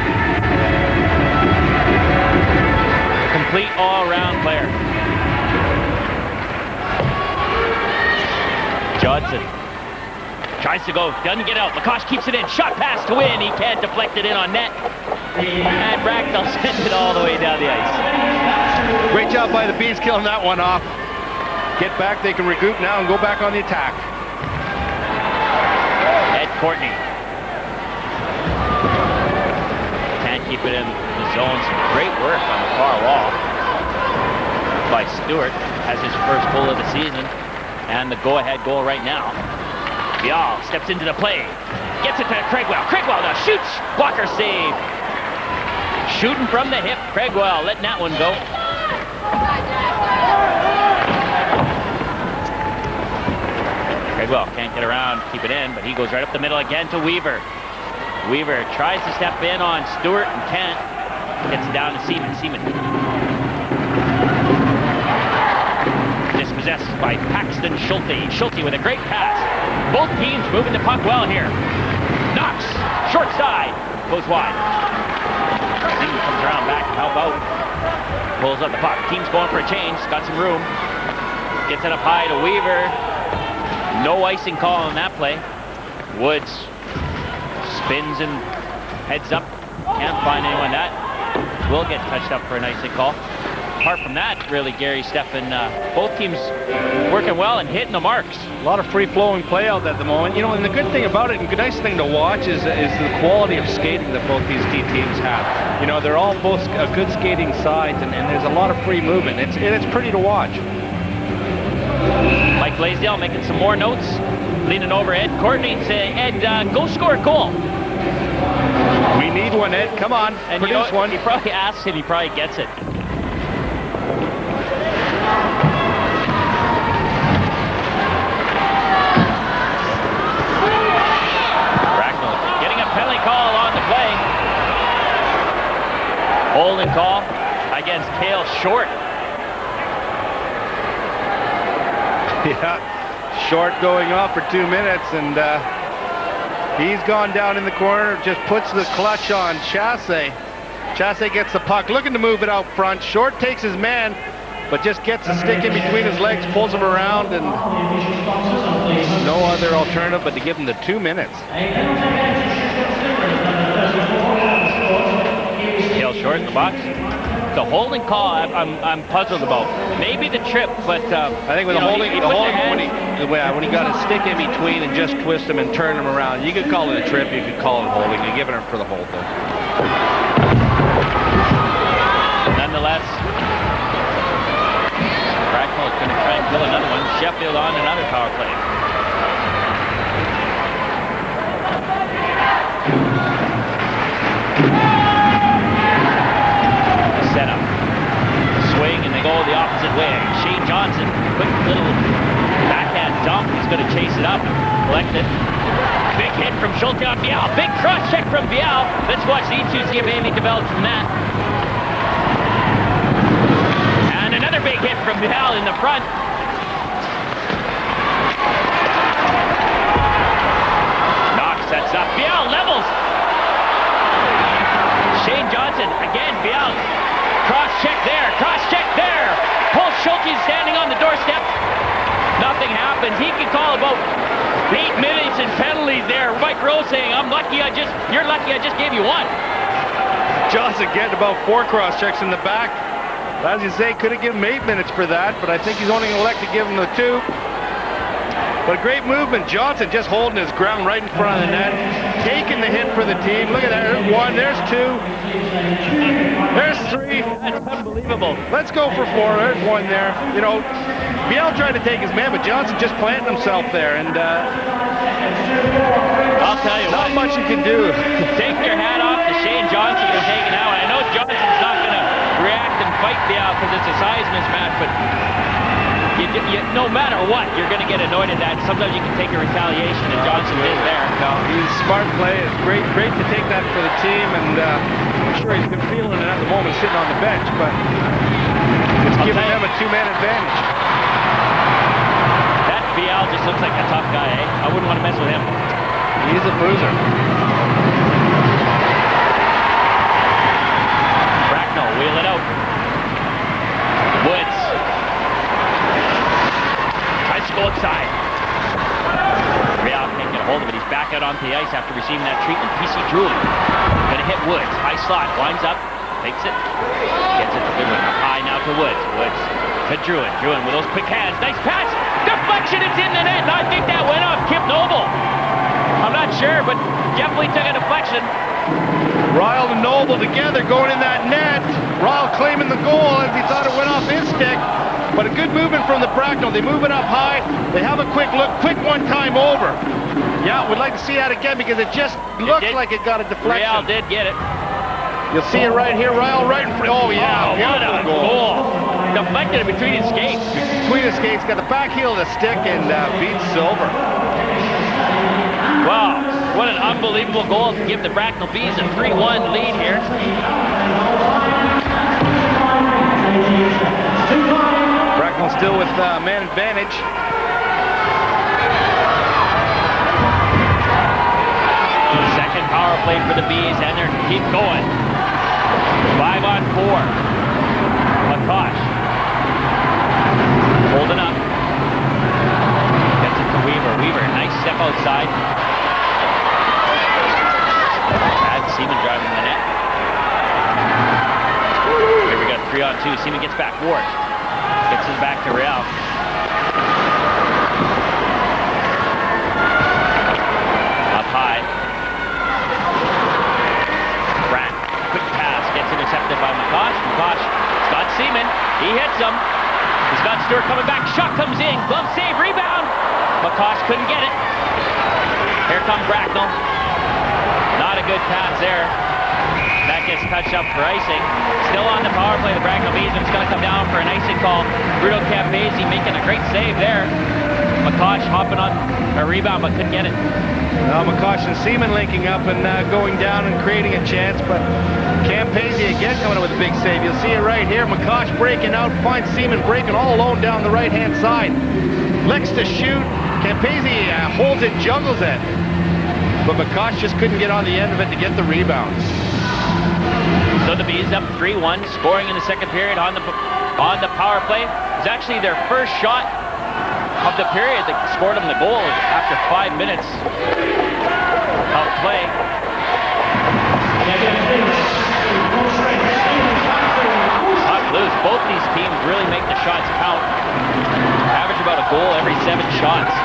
Complete all-around player. Johnson tries to go, doesn't get out. McCosh keeps it in. Shot pass to win. He can't deflect it in on net. And Bracknell sends it all the way down the ice. Great job by the Bees killing that one off. Get back. They can regroup now and go back on the attack. Ed Courtney. Can't keep it in the zone. Some great work on the far wall by Stewart. Has his first goal of the season. And the go-ahead goal right now. Vial steps into the play. Gets it to Craigwell. Craigwell now shoots. Blocker save. Shooting from the hip. Craigwell letting that one go. Craigwell can't get around, keep it in, but he goes right up the middle again to Weaver. Weaver tries to step in on Stewart and can't. Gets it down to Seaman. Seaman. Dispossessed by Paxton Schulte. Schulte with a great pass. Both teams moving the puck well here. Knox, short side, goes wide. Seaman comes around back to help out. Pulls up the puck. Team's going for a change. Got some room. Gets it up high to Weaver. No icing call on that play. Woods spins and heads up. Can't find anyone. That will get touched up for an icing call. Apart from that, really, Gary, Stefan, both teams working well and hitting the marks. A lot of free-flowing play out at the moment. You know, and the good thing about it, and the nice thing to watch is the quality of skating that both these teams have. You know, they're all both good skating sides, and there's a lot of free movement. It's pretty to watch. Mike Blaisdell making some more notes, leaning over Ed Courtney, saying, Ed, go score a goal. We need one, Ed. Come on, and produce one. He probably asks and he probably gets it. Bracknell getting a penalty call on the play. Holding call against Cale Short. Yeah, Short going off for 2 minutes, and he's gone down in the corner, just puts the clutch on Chasse. Chasse gets the puck, looking to move it out front. Short takes his man, but just gets a stick in between his legs, pulls him around, and no other alternative but to give him the 2 minutes. Cale Short in the box. The holding call, I'm puzzled about. Maybe the trip, but I think with the holding, when he got a stick in between and just twist him and turn him around, you could call it a trip, you could call it holding. You're giving him for the hold, though. Nonetheless, Bracknell is going to try and kill another one. Sheffield on another power play. Setup. Swing, and they go the opposite way. Shane Johnson, quick little backhand dump. He's going to chase it up, collect it. Big hit from Schulte on Vial. Big cross check from Vial. Let's watch these two see if anything develops from that. And another big hit from Vial in the front. Knox sets up. Vial levels. Shane Johnson, again, Vial. Cross check there, pulls Schulte standing on the anything happens. He can call about 8 minutes and penalties there. Mike Rowe saying, you're lucky I just gave you one. Johnson getting about 4 cross-checks in the back. As you say, could have given him 8 minutes for that, but I think he's only going to elect to give him the 2. But a great movement. Johnson just holding his ground right in front of the net, taking the hit for the team. Look at that. There's 1, there's 2, there's 3. That's unbelievable. Let's go for 4. There's 1 there. You know, Biel tried to take his man, but Johnson just planted himself there, and I'll tell you not what. much you can do. Take your hat off to Shane Johnson for taking out. I know Johnson's not going to react and fight Biel because it's a size mismatch, but no matter what, you're going to get annoyed at that. Sometimes you can take a retaliation, and Johnson did there. No, he's smart play. It's great to take that for the team, and I'm sure he's been feeling it at the moment sitting on the bench, but it's giving them a 2-man advantage. That Biel just looks like a tough guy, eh? I wouldn't want to mess with him. He's a bruiser. Bracknell, wheel it out. Woods. Tries to go outside. Real can't get a hold of it. He's back out onto the ice after receiving that treatment. PC Druin gonna hit Woods. High slot, winds up, takes it, gets it to Goodwin. High now to Woods. Woods to Druin. Druin with those quick hands. Nice pass. Deflection, it's in the net. I think that went off Kip Noble. I'm not sure, but definitely took a deflection. Ryle and Noble together going in that net. Ryle claiming the goal as he thought it went off his stick. But a good movement from the Bracknell. They move it up high. They have a quick look. Quick one time over. Yeah, we'd like to see that again because it just looks like it got a deflection. Real did get it. You'll see it right here. Ryle right in front. Oh, yeah. Oh, what a goal. Deflected it between his skates. Between his skates. Got the back heel of the stick and beats Silver. Wow. What an unbelievable goal to give the Bracknell Bees a 3-1 lead here. Bracknell still with man advantage. Second power play for the Bees, and they keep going. 5-on-4. Lakosh. Holding up. Gets it to Weaver. Weaver, nice step outside. Seaman driving the net. Here we got 3-on-2. Seaman gets back. Ward gets it back to Real. Up high. Brant, quick pass, gets intercepted by Makosh. Makosh, Scott Seaman, he hits him. Scott Stewart coming back. Shot comes in. Glove save, rebound. Makosh couldn't get it. Here comes Bracknell. Not a good pass there. That gets touched up for icing. Still on the power play, the Bracknell Bees, and it's going to come down for an icing call. Bruno Campese making a great save there. Makosh hopping on a rebound, but couldn't get it. Now Makosh and Seaman linking up and going down and creating a chance, but Campese again coming up with a big save. You'll see it right here. Makosh breaking out, finds Seaman breaking all alone down the right-hand side. Licks to shoot. Campese holds it, juggles it. But Makosh just couldn't get on the end of it to get the rebound. So the Bees up 3-1, scoring in the second period on the power play. It was actually their first shot of the period that scored them the goal after 5 minutes of play. Puck loose. Both these teams really make the shots count. Average about a goal every 7 shots.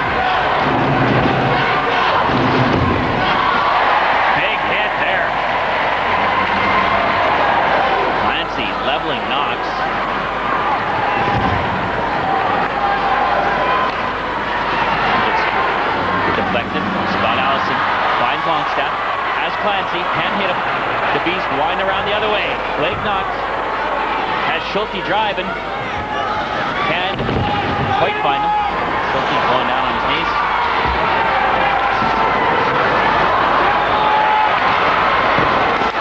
Leveling Knox. It's deflected. Scott Allison finds Longstaff. Has Clancy. Can't hit him. The Beast wind around the other way. Blake Knox has Schulte driving. Can't quite find him. Schulte's going down on his knees.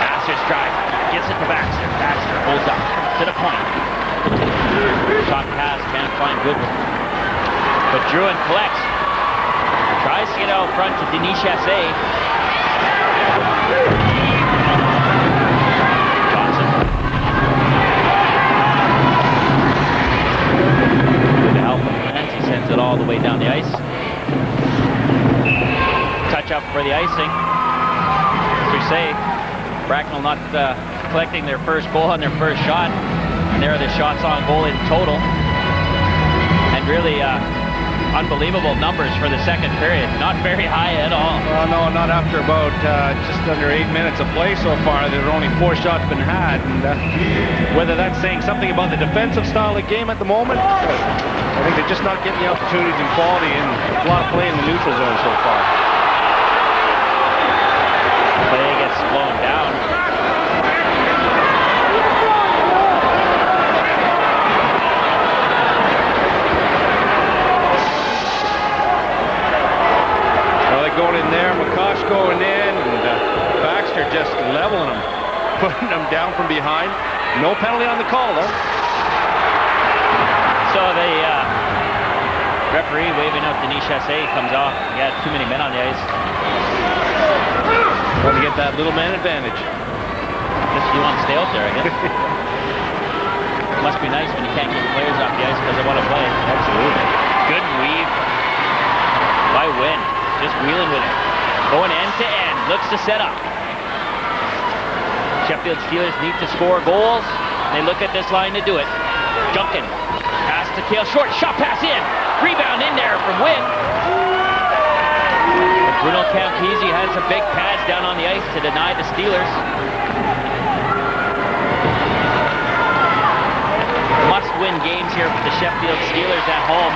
Baxter's drive. Gets it to Baxter. Baxter holds up to the point. Shot pass, can't find Goodwin. But Druin collects. Tries to get out front to Denis Chassé. Johnson. Good help from Clancy, sends it all the way down. down the ice. Touch up for the icing. As we say, Bracknell not collecting their first goal on their first shot. And there are the shots on goal in total. And really unbelievable numbers for the second period. Not very high at all. Well, no, not after about just under 8 minutes of play so far. There are only 4 shots been had. And whether that's saying something about the defensive style of game at the moment, I think they're just not getting the opportunities and quality and a lot of play in the neutral zone so far. Play gets slowed down. Going in there, McCosh going in, and Baxter just leveling them, putting them down from behind. No penalty on the call, though. So the referee waving out Denis Chassé comes off. He had too many men on the ice. Trying to get that little man advantage. Just you want to stay out there, I guess. Must be nice when you can't get the players off the ice because they want to play. Absolutely. Good weave by Wynn. Just wheeling with it. Going end to end. Looks to set up. Sheffield Steelers need to score goals. They look at this line to do it. Junkin. Pass to Kale. Short shot pass in. Rebound in there from Wynn. Bruno Campese has some big pads down on the ice to deny the Steelers. Must-win games here for the Sheffield Steelers at home.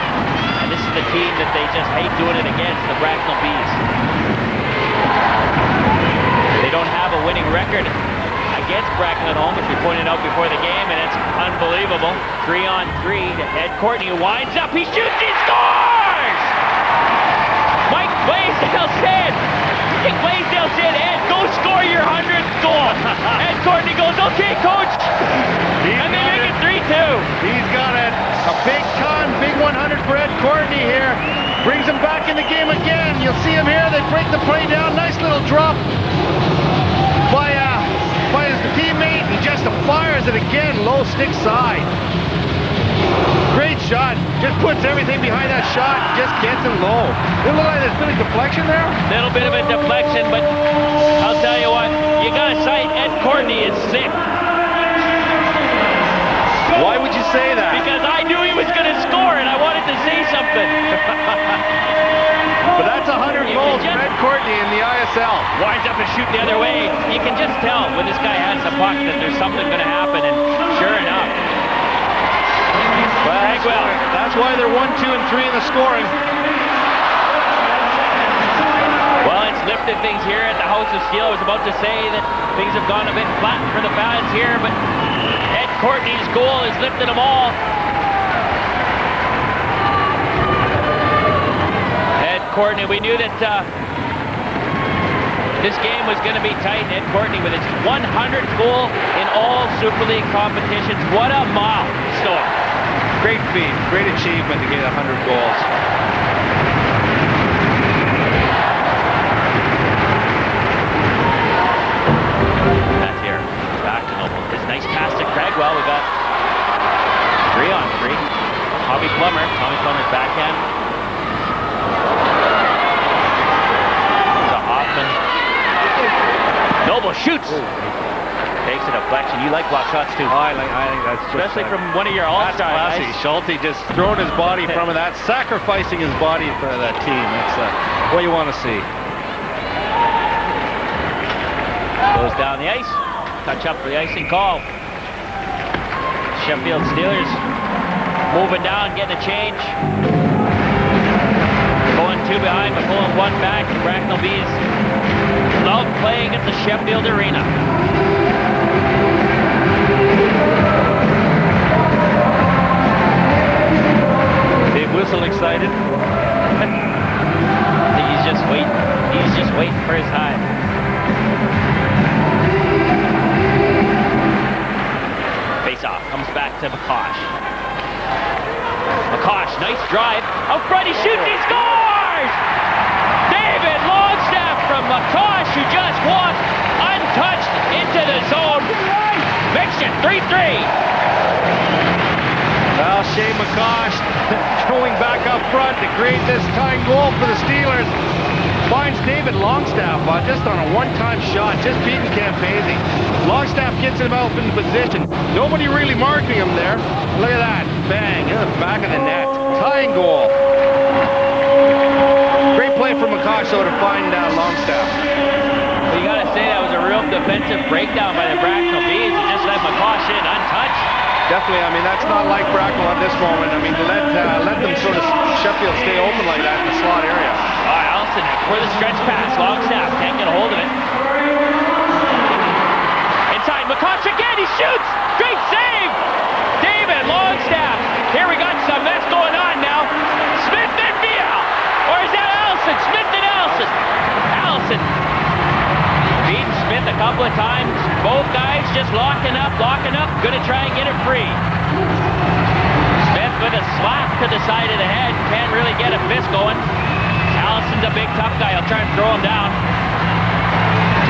And this is the team that they just hate doing it against, the Bracknell Bees. They don't have a winning record against Bracknell at home, which we pointed out before the game, and it's unbelievable. 3-on-3 to Ed Courtney, who winds up, he shoots, he scores! Mike Blaisdell said, Ed, go score your 100th goal. Ed Courtney goes, okay, coach. And they make it 3-2. He's got a big ton, big 100 for Ed Courtney here. Brings him back in the game again. You'll see him here. They break the play down. Nice little drop by his teammate. He just fires it again, low stick side. Great shot. Just puts everything behind that shot. Just gets it low. It look like there's been a deflection there. Little bit of a deflection, but I'll tell you what, you got to cite Ed Courtney is sick. Why would you say that? Because I knew he was going to score and I wanted to say something. But that's 100 goals for Ed Courtney in the ISL. Winds up and shoot the other way. You can just tell when this guy has the puck that there's something going to happen, and sure enough. Well, that's why they're 1, 2, and 3 in the scoring. Well, it's lifted things here at the House of Steel. I was about to say that things have gone a bit flat for the fans here, but Ed Courtney's goal has lifted them all. Ed Courtney, we knew that this game was going to be tight. Ed Courtney with his 100th goal in all Super League competitions. What a milestone. Great feat, great achievement to get 100 goals. That's here. Back to Noble. This nice pass to Cragwell. We got 3-on-3. Tommy Plummer's backhand. To Hoffman. Noble shoots. Ooh. Takes a deflection. You like block shots too. I think that's especially from one of your all-stars. That's classy. Schulte just throwing his body from that, sacrificing his body for that team. That's what you want to see. Goes down the ice. Touch up for the icing call. Sheffield Steelers moving down, getting a change. Going 2 behind, but pulling 1 back. The Bracknell Bees love playing at the Sheffield Arena. Big whistle excited. I think he's just waiting. He's just waiting for his time. Face off. Comes back to McCosh. McCosh, nice drive. Out front, he shoots, he scores! David Longstaff from McCosh, who just walked untouched into the zone. Makes it 3-3. Well, Shane McCosh throwing back up front to create this tying goal for the Steelers. Finds David Longstaff just on a one-time shot, just beating Campese. Longstaff gets him out in position. Nobody really marking him there. Look at that. Bang, in the back of the net. Tying goal. Great play from McCosh, though, to find Longstaff. Well, you got to say that was a real defensive breakdown by the Bracknell Bees. It just let McCosh in untouched. Definitely, I mean, that's not like Bracknell at this moment. I mean, let them sort of Sheffield stay open like that in the slot area. Allison for the stretch pass. Longstaff can't get a hold of it. Inside, McCosh again, he shoots! Great save! David Longstaff. Here we got some mess going on now. Smith and Vial! Or is that Allison? Smith and Allison! Allison beating Smith a couple of times. Both guys just locking up, gonna try and get it free. Smith with a slap to the side of the head. Can't really get a fist going. Allison's a big tough guy. He'll try and throw him down.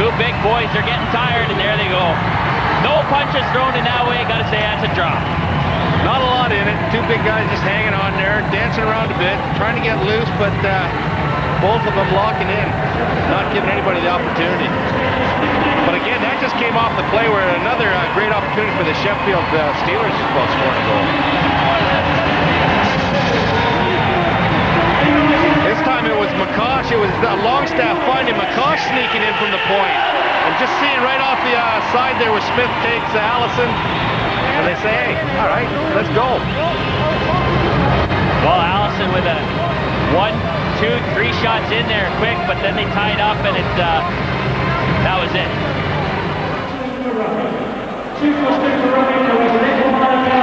Two big boys are getting tired, and there they go. No punches thrown in that way. Gotta say that's a drop. Not a lot in it. Two big guys just hanging on there, dancing around a bit, trying to get loose, but both of them locking in, not giving anybody the opportunity. But again, that just came off the play where another great opportunity for the Sheffield Steelers as well scoring a goal. This time it was McCosh. It was Longstaff finding McCosh sneaking in from the point. And just seeing right off the side there where Smith takes Allison. And they say, hey, all right, let's go. Well, Allison with a 1, 2, 3 shots in there quick, but then they tied up and that was it.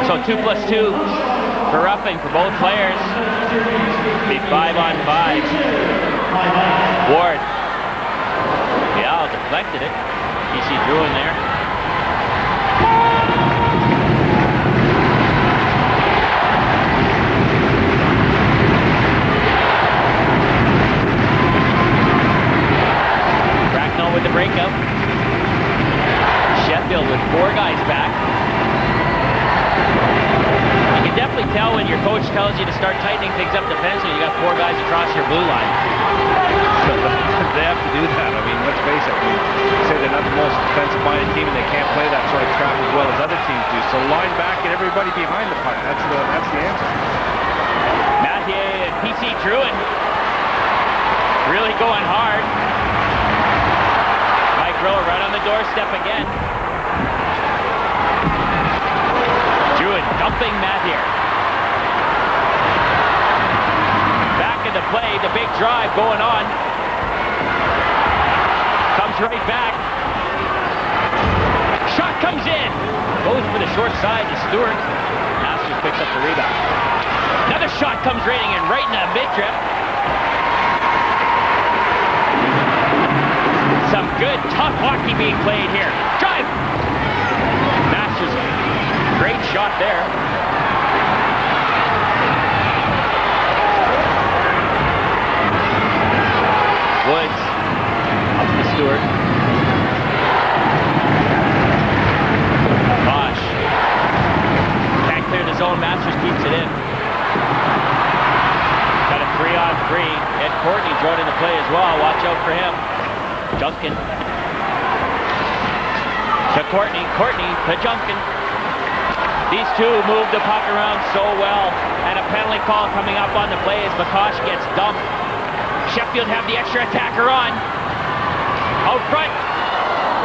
So 2+2 for roughing for both players. Be 5-on-5. Ward. Yeah, deflected it. You see Drew in there. Bracknell with the breakout. Sheffield with 4 guys back. You can definitely tell when your coach tells you to start tightening things up defensively. You got 4 guys across your blue line. They have to do that. I mean, let's face it. We say they're not the most defensive-minded team, and they can't play that sort of crap as well as other teams do. So line back and everybody behind the puck. That's the answer. Mathieu and PC Druin really going hard. Mike Rowe right on the doorstep again. Druin dumping Mathieu. Back in the play, the big drive going on. Comes right back. Shot comes in. Goes for the short side to Stewart. Masters picks up the rebound. Another shot comes raining in right in the midrip. Some good, tough hockey being played here. Drive! Masters, great shot there. Woods, up to Stewart. Bosch. Can't clear the zone, Masters keeps it in. Got a 3-on-3. Ed Courtney thrown into play as well, watch out for him. Junkin to Courtney, Courtney to Junkin. These two move the puck around so well, and a penalty call coming up on the play as McCosh gets dumped. Sheffield have the extra attacker on. Out front,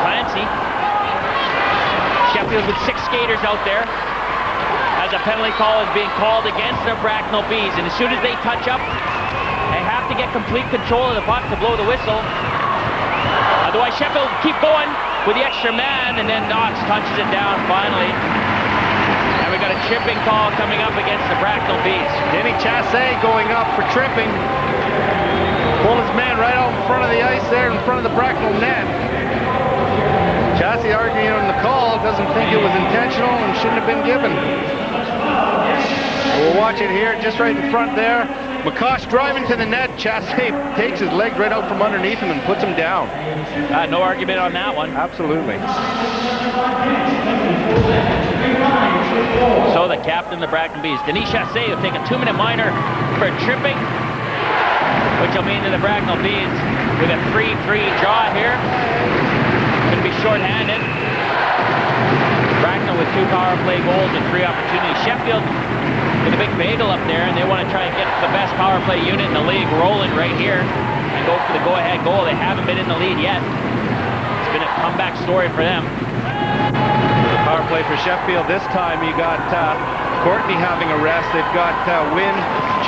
Clancy. Sheffield with 6 skaters out there as a penalty call is being called against the Bracknell Bees, and as soon as they touch up, they have to get complete control of the puck to blow the whistle. Otherwise, Sheffield keep going with the extra man, and then Knox touches it down finally. And we got a tripping call coming up against the Bracknell Bees. Denny Chassé going up for tripping. Pulled his man right out in front of the ice there, in front of the Bracknell net. Chassé arguing on the call, doesn't think it was intentional and shouldn't have been given. We'll watch it here, just right in front there. McCosh driving to the net. Chassé takes his leg right out from underneath him and puts him down. No argument on that one. Absolutely. So the captain of the Bracknell Bees. Denis Chassé will take a 2-minute minor for tripping, which will mean that the Bracknell Bees with a 3-3 draw here. Going to be short-handed. Bracknell with 2 power play goals and 3 opportunities. Sheffield with a big bagel up there, and they want to try and get the best power play unit in the league rolling right here and go for the go-ahead goal. They haven't been in the lead yet. It's been a comeback story for them. Power play for Sheffield. This time you got Courtney having a rest. They've got Wynn,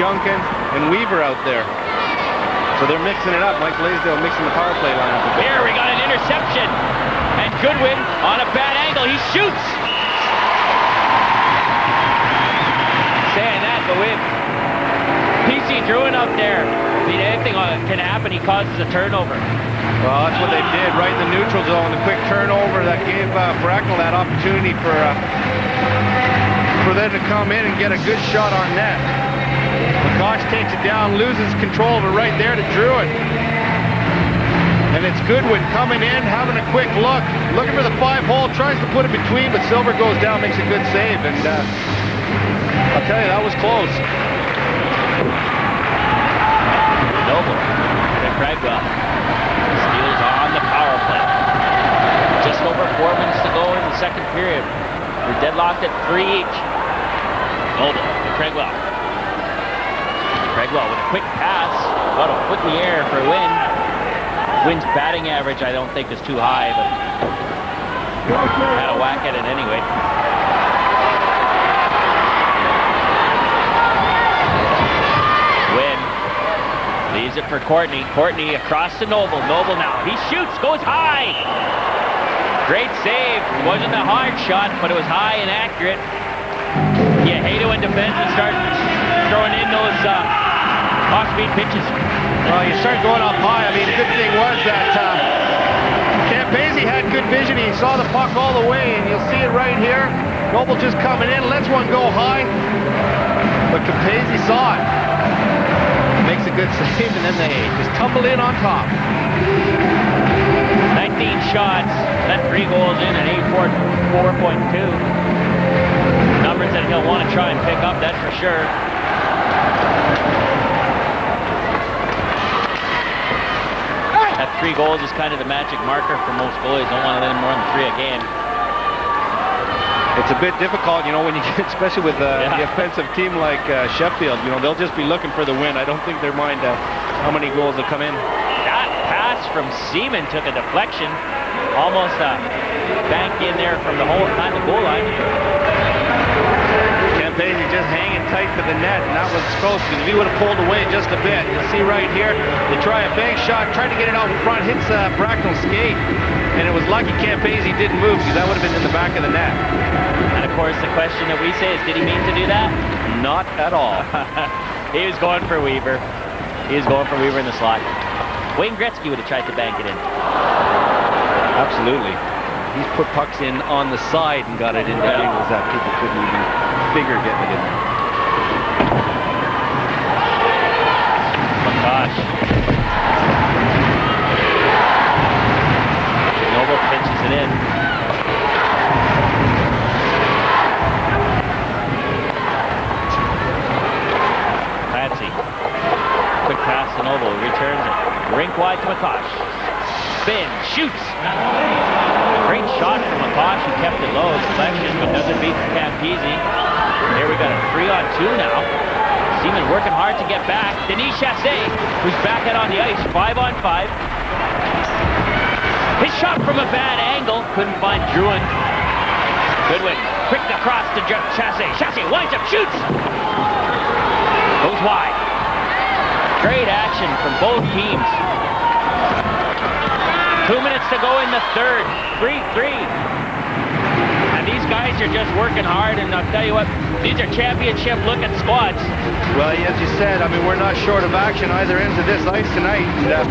Junkin, and Weaver out there. So they're mixing it up. Mike Blaisdell mixing the power play lineup. Here we got an interception. And Goodwin on a bad angle. He shoots. Saying that, but with PC Druin up there, I mean, anything can happen. He causes a turnover. Well, that's what they did, right in the neutral zone. The quick turnover that gave Bracknell that opportunity for them to come in and get a good shot on net. McCosh takes it down, loses control of it right there to Druin. And it's Goodwin coming in, having a quick look, looking for the 5-hole, tries to put it between, but Silver goes down, makes a good save, and I'll tell you, that was close. Noble to Bracknell. Steelers on the power play. Just over 4 minutes to go in the second period. We're deadlocked at 3 each. Noble to Craigwell. Craigwell with a quick pass, about a foot in the air for a win. Wynn's batting average, I don't think, is too high, but had a whack at it anyway. Wynn leaves it for Courtney. Courtney across to Noble. Noble now. He shoots, goes high. Great save. It wasn't a hard shot, but it was high and accurate. You hate it when defensemen start throwing in those off-speed pitches. Well, you start going up high. I mean, the good thing was that Campese had good vision. He saw the puck all the way, and you'll see it right here. Noble just coming in, lets one go high, but Campese saw it. Makes a good save, and then they just tumble in on top. 19 shots, that 3 goals in, and 84.2. Numbers that he'll want to try and pick up, that's for sure. That 3 goals is kind of the magic marker for most goalies. Don't want to let him more than 3 a game. It's a bit difficult, you know, when you get, especially with the offensive team like Sheffield, you know, they'll just be looking for the win. I don't think they're mind how many goals will come in. That pass from Seaman took a deflection, almost banked in there from the whole kind of goal line. Campese just hanging tight to the net, and that was close because if he would have pulled away just a bit, you'll see right here, they try a bank shot, tried to get it out in front, hits Bracknell's skate, and it was lucky Campese didn't move because that would have been in the back of the net. And of course the question that we say is, did he mean to do that? Not at all. He was going for Weaver. He was going for Weaver in the slot. Wayne Gretzky would have tried to bank it in. Absolutely. He's put pucks in on the side and got it into angles that people couldn't even figure getting it in there. McCosh. Noble pinches it in. Clancy. Quick pass to Noble. Returns it. Rink wide to McCosh. Spin. Shoots. Great shot from McCosh. He kept it low. Deflection, but doesn't beat Campese. Here we got a 3-on-2 now. Seaman working hard to get back. Denis Chassé, who's back out on the ice. 5-on-5. His shot from a bad angle. Couldn't find Druin. Goodwin. Quick across to Chassé. Chassé winds up, shoots. Goes wide. Great action from both teams. 2 minutes to go in the third. 3-3. And these guys are just working hard, and I'll tell you what, these are championship-looking squads. Well, as you said, I mean, we're not short of action either end of this ice tonight. And,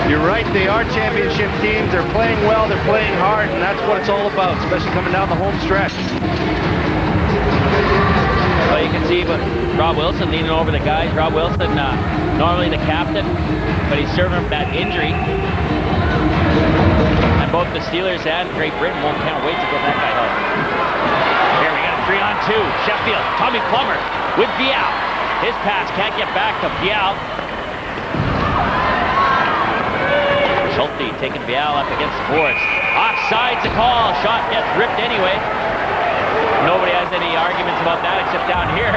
you're right, they are championship teams. They're playing well, they're playing hard, and that's what it's all about, especially coming down the home stretch. Well, you can see Rob Wilson leaning over the guys. Rob Wilson, normally the captain, but he's serving that injury. And both the Steelers and Great Britain can't wait to get that guy home. Here we got a 3-on-2. 2. Sheffield, Tommy Plummer with Vial. His pass can't get back to Vial. Schulte taking Vial up against Boards. Offside's a call. Shot gets ripped anyway. Nobody has any arguments about that except down here.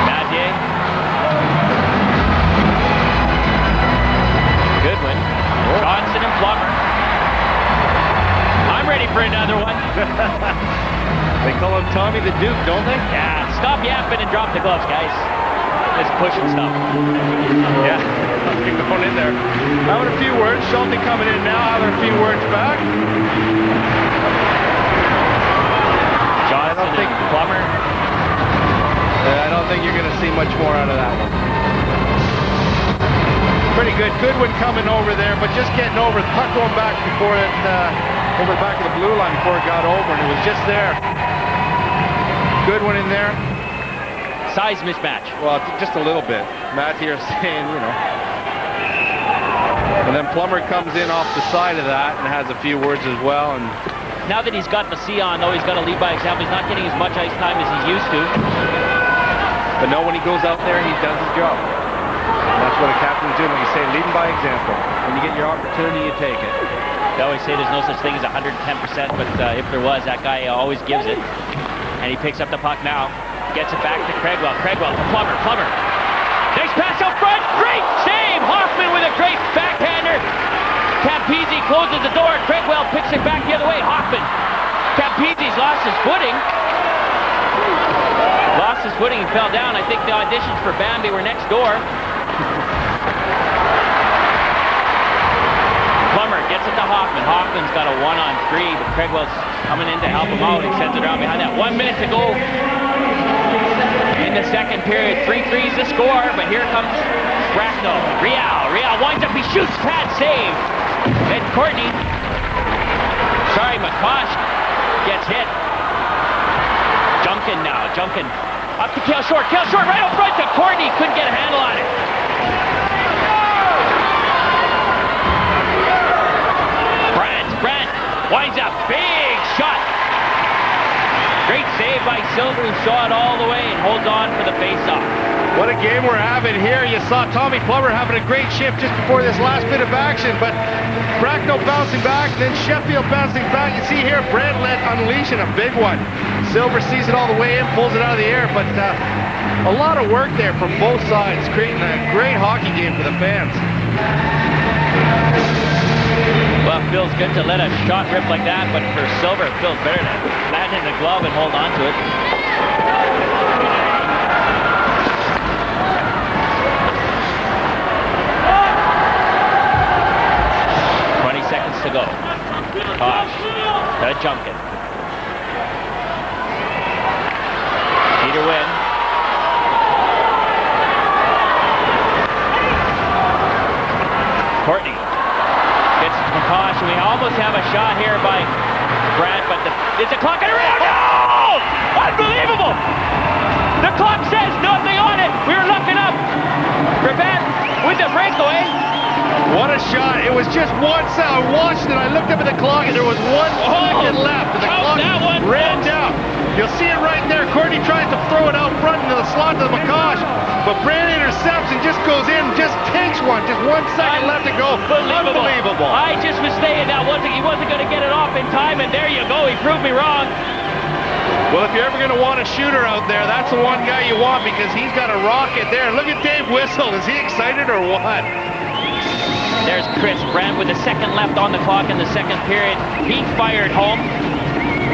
Madier. Goodwin. Johnson and Plummer. I'm ready for another one. They call him Tommy the Duke, don't they? Yeah, stop yapping and drop the gloves, guys. This pushing stuff. Yeah, you're going in there. Having a few words. Schulte coming in now, having a few words back. Johnson and Plummer. I don't think you're going to see much more out of that one. Pretty good. Goodwin coming over there, but just getting over. The puck going back before it, over the back of the blue line before it got over, and it was just there. Goodwin in there. Size mismatch. Well, just a little bit. Matt here saying, you know. And then Plummer comes in off the side of that and has a few words as well. And now that he's got the C on, though, he's got to lead by example. He's not getting as much ice time as he's used to. But no, when he goes out there, he does his job. And that's what a captain's doing. Like you say, leading by example. When you get your opportunity, you take it. They always say there's no such thing as 110%, but if there was, that guy always gives it. And he picks up the puck now. Gets it back to Craigwell. Craigwell to Plummer. Plummer. Nice pass out front. Great save. Hoffman with a great backhander. Campese closes the door. Craigwell picks it back the other way. Hoffman. Campese's lost his footing. Lost his footing. He fell down. I think the auditions for Bambi were next door. Plummer gets it to Hoffman. Hoffman's got a 1-on-3, but Craigwell's coming in to help him out. He sends it around behind that. 1 minute to go in the second period. 3-3's the score, but here comes Bracknell. Real winds up. He shoots. Pad save. Then Courtney. Sorry, McCosh gets hit. Junkin now. Junkin up to Cale Short. Cale Short right up front to Courtney. Couldn't get a handle on it. Brandt winds up. Big shot. Great save by Silver, who saw it all the way and holds on for the face-off. What a game we're having here. You saw Tommy Plummer having a great shift just before this last bit of action, but Bracknell bouncing back, then Sheffield bouncing back. You see here, Brandt unleashing a big one. Silver sees it all the way in, pulls it out of the air, but a lot of work there from both sides, creating a great hockey game for the fans. Well, it feels good to let a shot rip like that, but for Silver, it feels better to land in the glove and hold on to it. Seconds to go. Tosh to Junkin. Peter Wynn. Courtney gets McCosh. We almost have a shot here by Brandt, but it's a clock and around. No! Unbelievable! The clock says nothing on it. We were looking up. Prevent with the breakaway. What a shot. It was just one second. I watched it. I looked up at the clock and there was 1 second left. And the clock ran down. You'll see it right there. Courtney tries to throw it out front into the slot to the McCosh. But Brandt intercepts and just goes in, just takes one. Just 1 second left to go. Unbelievable. I just was saying that he wasn't going to get it off in time, and there you go. He proved me wrong. Well, if you're ever going to want a shooter out there, that's the one guy you want because he's got a rocket there. Look at Dave Whistle. Is he excited or what? There's Chris Brandt with a second left on the clock in the second period. He fired home.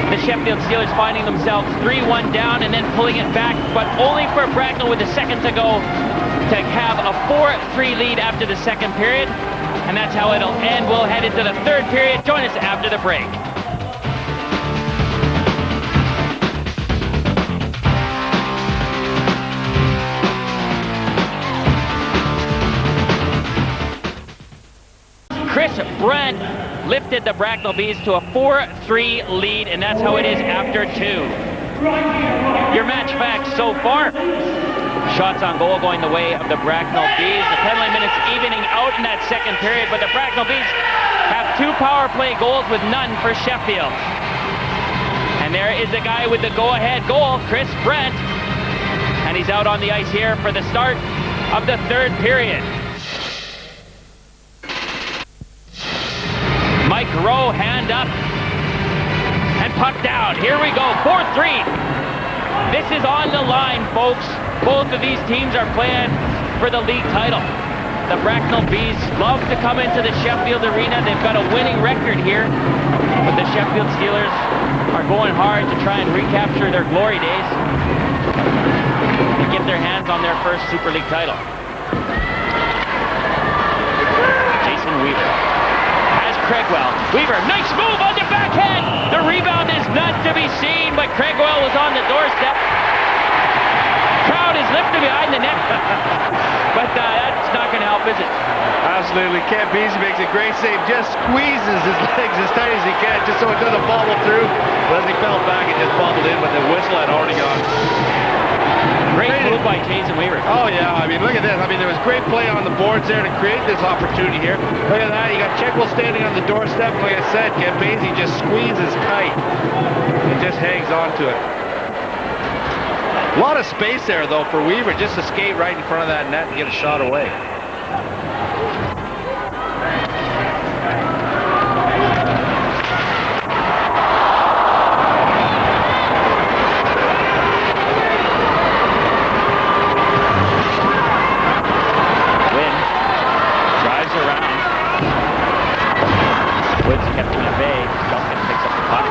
The Sheffield Steelers finding themselves 3-1 down and then pulling it back, but only for Bracknell with a second to go to have a 4-3 lead after the second period. And that's how it'll end. We'll head into the third period. Join us after the break. Chris Brandt lifted the Bracknell Bees to a 4-3 lead, and that's how it is after 2. Your match facts so far. Shots on goal going the way of the Bracknell Bees. The penalty minutes evening out in that second period, but the Bracknell Bees have 2 power play goals with none for Sheffield. And And there is the guy with the go-ahead goal, Chris Brent. And he's out on the ice here for the start of the third period. Mike Rowe, hand up. And puck down. Here we go, 4-3. This is on the line, folks. Both of these teams are playing for the league title. The Bracknell Bees love to come into the Sheffield arena. They've got a winning record here. But the Sheffield Steelers are going hard to try and recapture their glory days and get their hands on their first Super League title. Jason Weaver has Craigwell. Weaver, nice move on the backhand. The rebound is not to be seen, but Craigwell was on the doorstep. Crowd is lifted behind the net. But that's not going to help, is it? Absolutely. Cam Beasley makes a great save. Just squeezes his legs as tight as he can, just so it doesn't bobble through. But as he fell back, it just bobbled in, but the whistle had already gone. Great move by Jason Weaver. Oh, yeah. I mean, look at this. I mean, there was great play on the boards there to create this opportunity here. Look at that. You got Checkwell standing on the doorstep. Like I said, Cam Beasley just squeezes tight and just hangs on to it. A lot of space there, though, for Weaver just to skate right in front of that net and get a shot away. Wynn drives around. Woods kept him at bay. Duncan picks up the puck.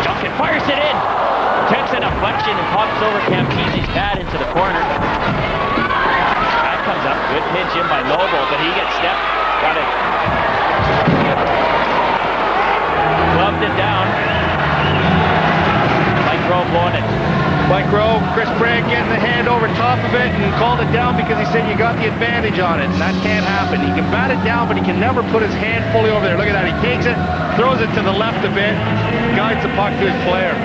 Duncan fires it in. Takes a deflection and pops over Campisi's pad into the corner. That comes up. Good pinch in by Noble, but he gets stepped. Got it. Gloved it down. Mike Rowe blowing it. Mike Rowe, Chris Bragg getting the hand over top of it and called it down because he said you got the advantage on it, and that can't happen. He can bat it down, but he can never put his hand fully over there. Look at that. He takes it, throws it to the left a bit, guides the puck to his player.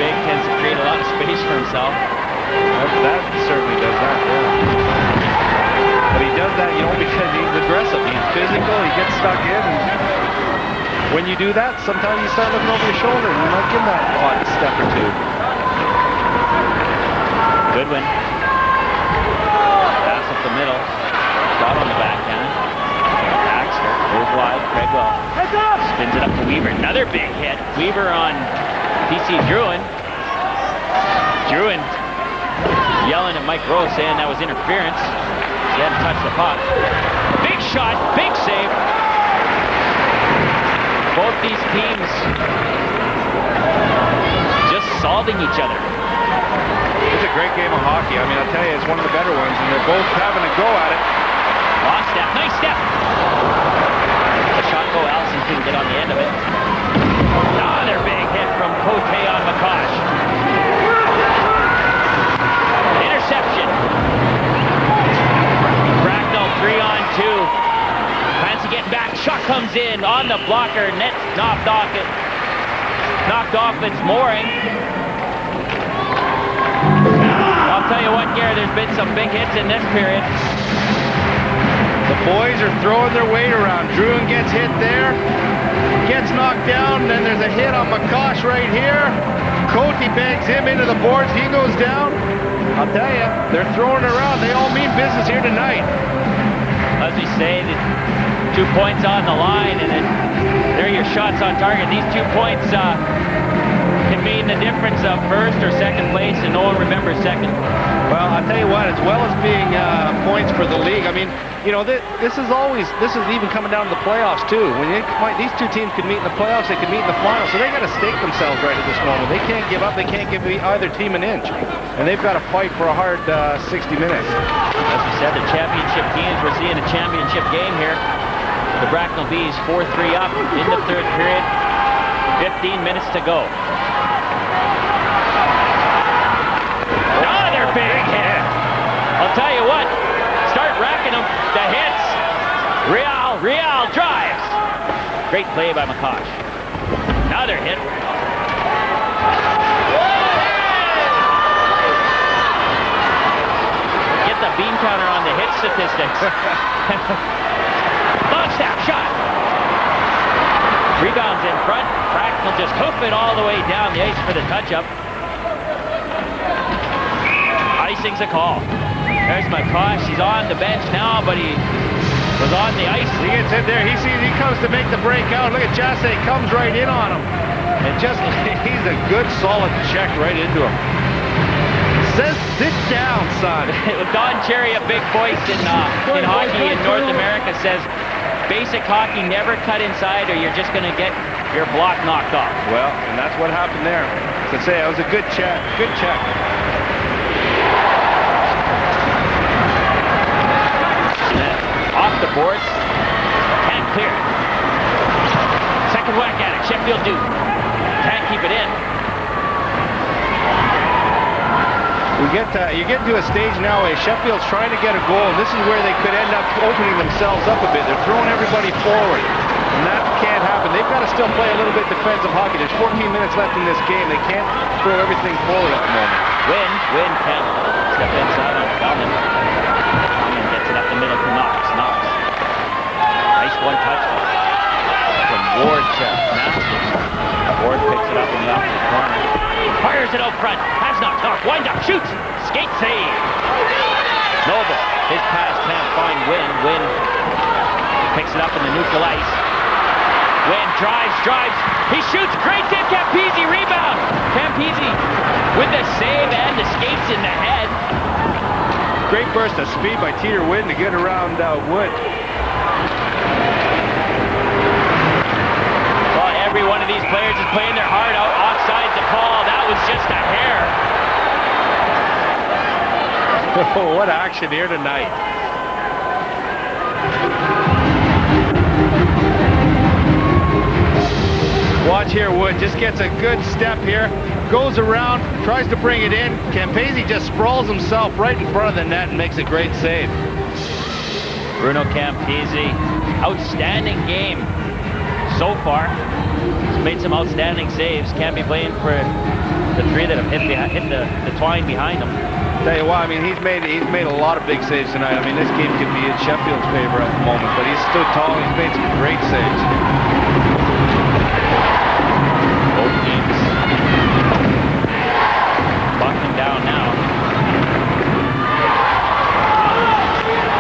Big tends to create a lot of space for himself. That certainly does that, yeah. But he does that, because he's aggressive. He's physical, he gets stuck in. And when you do that, sometimes you start looking over your shoulder and you might give that odd step or two. Goodwin. Pass up the middle. Shot on the backhand. Baxter goes wide. Craigwell spins it up to Weaver. Another big hit. Weaver on PC Druin. Druin yelling at Mike Rowe, saying that was interference. He hadn't touched the puck. Big shot, big save. Both these teams just solving each other. It's a great game of hockey. I mean, I'll tell you, it's one of the better ones, and they're both having a go at it. Lost step, nice step. The shot go, Allison couldn't get on the end of it. Another big hit from Cote on McCosh. Interception. Bracknell 3-on-2. Clancy getting back. Shot comes in on the blocker. Net knocked off it. Knocked off its mooring. I'll tell you what, Gary, there's been some big hits in this period. The boys are throwing their weight around. Druin gets hit there. Gets knocked down, then there's a hit on McCosh right here. Cote bangs him into the boards, he goes down. I'll tell you, they're throwing it around. They all mean business here tonight. As we say, the 2 points on the line, and then there are your shots on target. These 2 points can mean the difference of first or second place, and no one remembers second. Well, I'll tell you what, as well as being points for the league, I mean, this is even coming down to the playoffs too. When these two teams could meet in the playoffs, they could meet in the finals, so they got to stake themselves right at this moment. They can't give up. They can't give either team an inch, and they've got to fight for a hard 60 minutes. As we said, the championship teams, we're seeing a championship game here. The Bracknell Bees 4-3 up in the third period. 15 minutes to go. Another big hit. I'll tell you what, start racking them, the hits. Real drives. Great play by McCosh. Another hit. Get the Bees pass statistics. Longstaff shot. Rebounds in front. Bracknell just hoof it all the way down the ice for the touch-up. Icing's a call. There's McCosh. He's on the bench now, but he was on the ice. He gets in there. He comes to make the break out. Look at Jasse. Comes right in on him. And just, he's a good, solid check right into him. Says, sit down, son. Don Cherry, a big voice in hockey in North America, says basic hockey, never cut inside or you're just going to get your block knocked off. Well, and that's what happened there. To say it was a good check. Good check. Off the boards. Can't clear it. Second whack at it. Sheffield do. Can't keep it in. You get to a stage now where Sheffield's trying to get a goal, and this is where they could end up opening themselves up a bit. They're throwing everybody forward, and that can't happen. They've got to still play a little bit defensive hockey. There's 14 minutes left in this game. They can't throw everything forward at the moment. Win can't step inside on Bellman. Bellman gets it up the middle to Knox. Nice one-touch from Ward to Masters. Ward picks it up in the opposite corner. Fires it out front. Has not knocked. Wind up. Shoots. Skate save. Noble. His pass can't find Wynn. Wynn picks it up in the neutral ice. Wynn drives. He shoots. Great save. Campese rebound. Campese with the save and the skates in the head. Great burst of speed by Teeter Wynn to get around Wood. Every one of these players is playing their heart out. Offside's a call. That was just a hair. Oh, what action here tonight. Watch here, Wood just gets a good step here. Goes around, tries to bring it in. Campese just sprawls himself right in front of the net and makes a great save. Bruno Campese, outstanding game so far. He's made some outstanding saves. Can't be blamed for the three that have hit the twine behind him. Tell you what, I mean, he's made a lot of big saves tonight. I mean, this game could be in Sheffield's favor at the moment, but he's stood tall. He's made some great saves. Both teams buckling down now.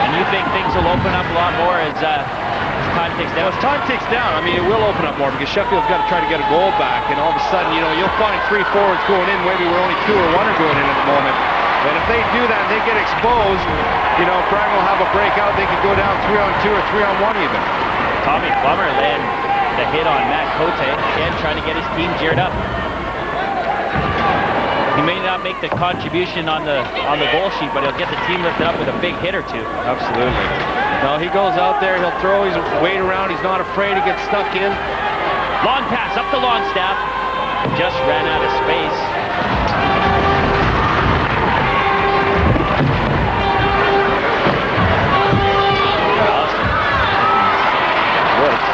And you think things will open up a lot more as time ticks down? Well, as time ticks down, I mean, it will open up more because Sheffield's got to try to get a goal back, and all of a sudden, you know, you'll find 3 forwards going in, maybe we're only 2 or 1 are going in at the moment. But if they do that and they get exposed, you know, Bracknell will have a breakout, they could go down 3-on-2 or 3-on-1 even. Tommy Plummer laying the hit on Matt Cote, again trying to get his team geared up. He may not make the contribution on the goal sheet, but he'll get the team lifted up with a big hit or two. Absolutely. No, he goes out there, he'll throw his weight around, he's not afraid to get stuck in. Long pass up the Longstaff. Just ran out of space. Woods.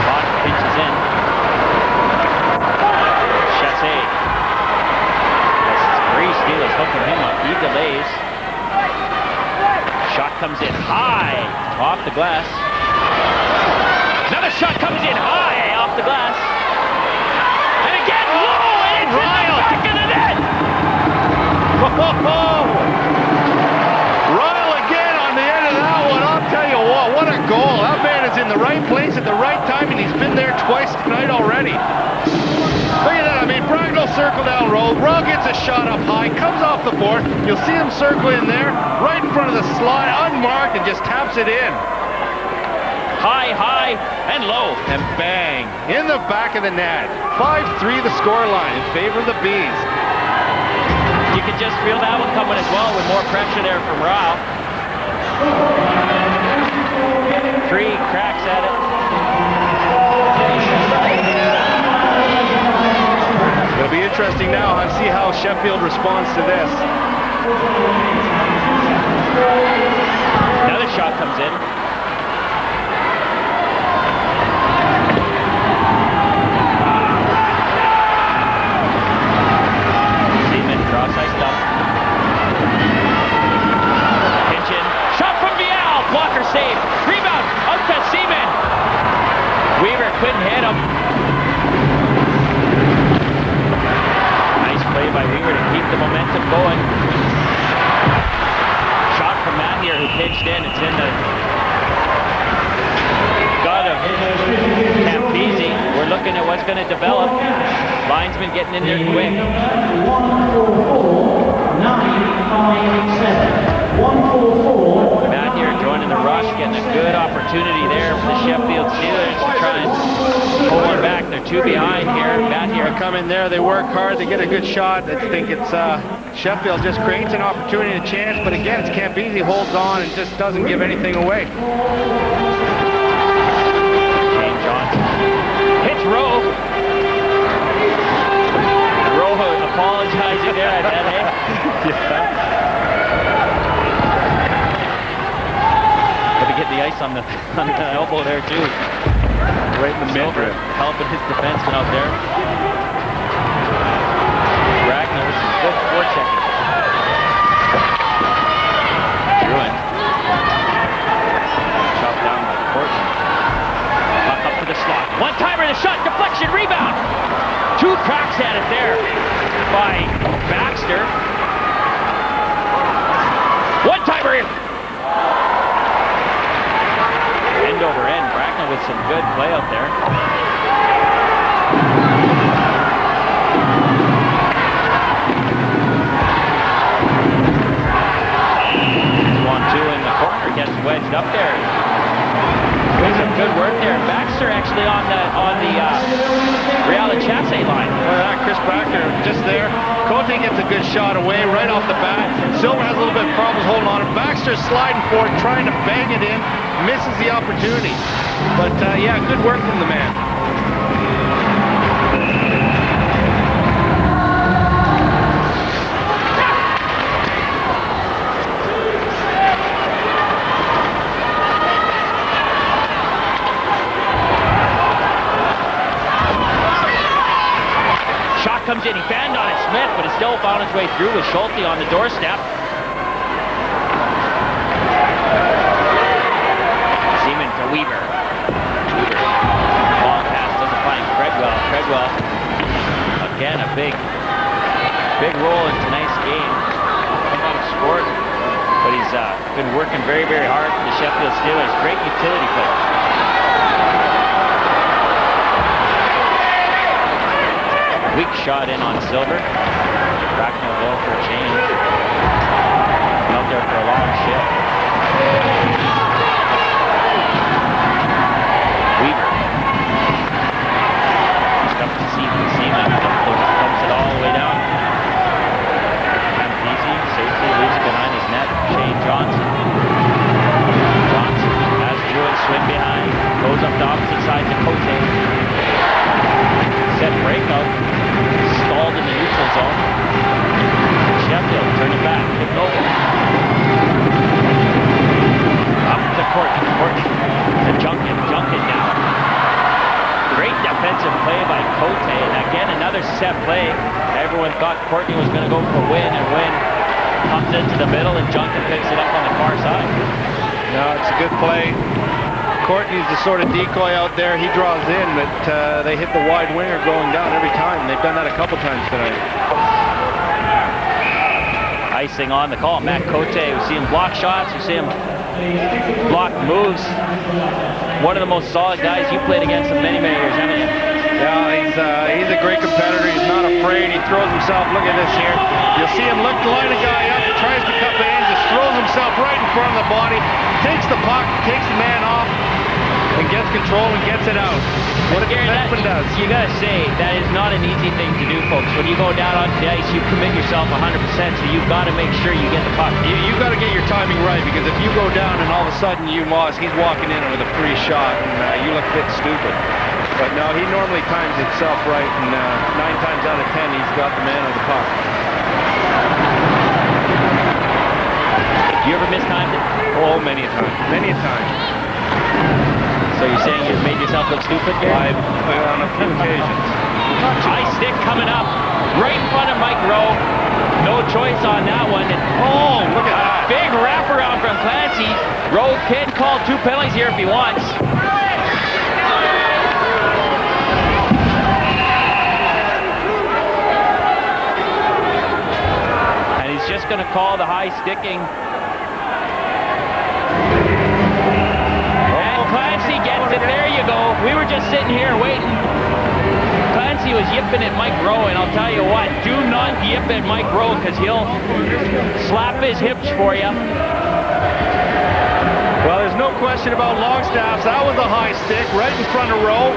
Bot pinches in. Chassé. Bree Steele is hooking him up. He delays. Shot comes in high off the glass. Another shot comes in high off the glass. And again, low, and it's in the back of the net. Ryle again on the end of that one. I'll tell you what a goal. That man is in the right place at the right time, and he's been there twice tonight already. Look at that. I mean, Bracknell circle down roll. Ryle gets a shot up high, comes off the board. You'll see him circle in there, right in front of the slot, unmarked, and just taps it in. High, and low. And bang, in the back of the net. 5-3 the scoreline in favor of the Bees. You can just feel that one coming as well with more pressure there from Ryle. 3 cracks at it. It'll be interesting now to see how Sheffield responds to this. Another shot comes in. Seaman cross-ice dump. getting in there quick. 144. Matt here joining the rush, getting a good opportunity there for the Sheffield Steelers to try and pull one back. They're 2 behind here. Matt here. They come in there, they work hard, they get a good shot. I think it's Sheffield just creates an opportunity, a chance, but again, it's Campese holds on and just doesn't give anything away. Shane Johnson hits Rowe. Rowe apologizing there at that, eh? Get the ice on the elbow there too. Right in the midriff. Helping his defenseman out there. Bracknell with some good forechecking. Druin. Chopped down by Courtney. Puck up to the slot. One-timer, the shot, deflection, rebound. 2 cracks at it there by Baxter. One-timer in. End over end. Bracknell with some good play out there. 2-on-2 in the corner, gets wedged up there. Doing some good work there. Baxter actually on the Real Chasse line. Chris Baxter just there. Cote gets a good shot away right off the bat. Silver has a little bit of problems holding on. Baxter sliding forward, trying to bang it in. Misses the opportunity. But yeah, good work from the man. Shot comes in, he banged on it, Smith, but it still found its way through with Schulte on the doorstep. Seaman to Weaver. Long pass, doesn't find Cregwell. Cregwell, again, a big role in tonight's game. He might have scored, but he's been working very, very hard for the Sheffield Steelers. Great utility player. Weak shot in on Silver. Bracknell go for a change. Out there for a long shift. Weaver. Stuff to Seaman. Pumps it all the way down. Easy. Safely leaves it behind his net. Shane Johnson. Johnson has Druin swim behind. Goes up the opposite side to Cote. Set breakout. Stalled in the neutral zone. Sheffield turn it back. Kick over. Up to Courtney. Courtney to Junkin. Junkin now. Great defensive play by Cote. And again, another set play. Everyone thought Courtney was going to go for Wynn, and Wynn comes into the middle, and Junkin picks it up on the far side. No, it's a good play. Courtney's the sort of decoy out there. He draws in, but they hit the wide winger going down every time. They've done that a couple times tonight. Icing on the call. Matt Cote. We see him block shots. We see him block moves. One of the most solid guys you played against in many, many years, haven't you? Yeah, he's a great competitor. He's not afraid. He throws himself. Look at this here. You'll see him lift the line a guy up, tries to cut in, just throws himself right in front of the body, takes the puck, takes the man off, and gets control and gets it out. What a defenseman does. You gotta say, that is not an easy thing to do, folks. When you go down onto the ice, you commit yourself 100%, so you've got to make sure you get the puck. You got to get your timing right, because if you go down and all of a sudden he's walking in with a free shot, and you look a bit stupid. But no, he normally times himself right, and 9 times out of 10, he's got the man on the puck. You ever mistimed it? Oh, many a time. Many a time. So you're saying you've made yourself look stupid here? On a few occasions. High stick coming up right in front of Mike Rowe. No choice on that one. And oh, look at that. Big wraparound from Clancy. Rowe can call 2 penalties here if he wants. And he's just going to call the high sticking. Clancy gets it. There you go. We were just sitting here waiting. Clancy was yipping at Mike Rowe, and I'll tell you what, do not yip at Mike Rowe, because he'll slap his hips for you. Well, there's no question about Longstaff's. That was a high stick right in front of Rowe.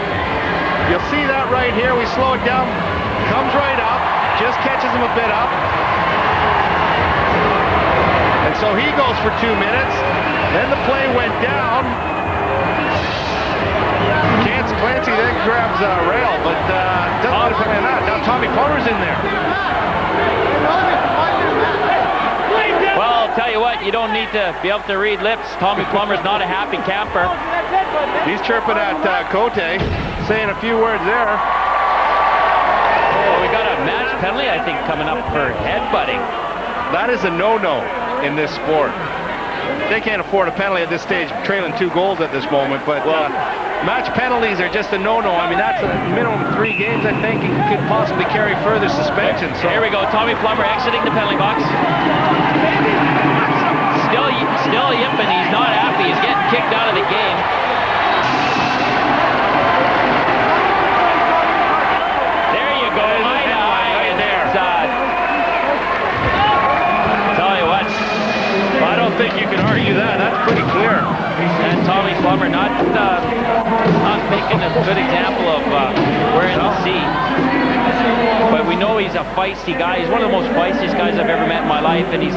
You'll see that right here. We slow it down. Comes right up. Just catches him a bit up. And so he goes for 2 minutes. Then the play went down. Clancy then grabs a rail, but doesn't let it play on that. Now Tommy Plummer's in there. Well, I'll tell you what, you don't need to be able to read lips. Tommy Plummer's not a happy camper. He's chirping at Cote, saying a few words there. Well, we got a match penalty, I think, coming up for headbutting. That is a no-no in this sport. They can't afford a penalty at this stage, trailing 2 goals at this moment, but match penalties are just a no-no. I mean, that's a minimum 3 games, I think, and could possibly carry further suspension. So here we go, Tommy Plummer exiting the penalty box. Still yipping, he's not happy, he's getting kicked out of the game. There you go, eye to eye there. Tell you what, I don't think you can argue that. That's pretty clear. and Tommy Plummer not making a good example of wearing the C. But we know he's a feisty guy. He's one of the most feistiest guys I've ever met in my life, and he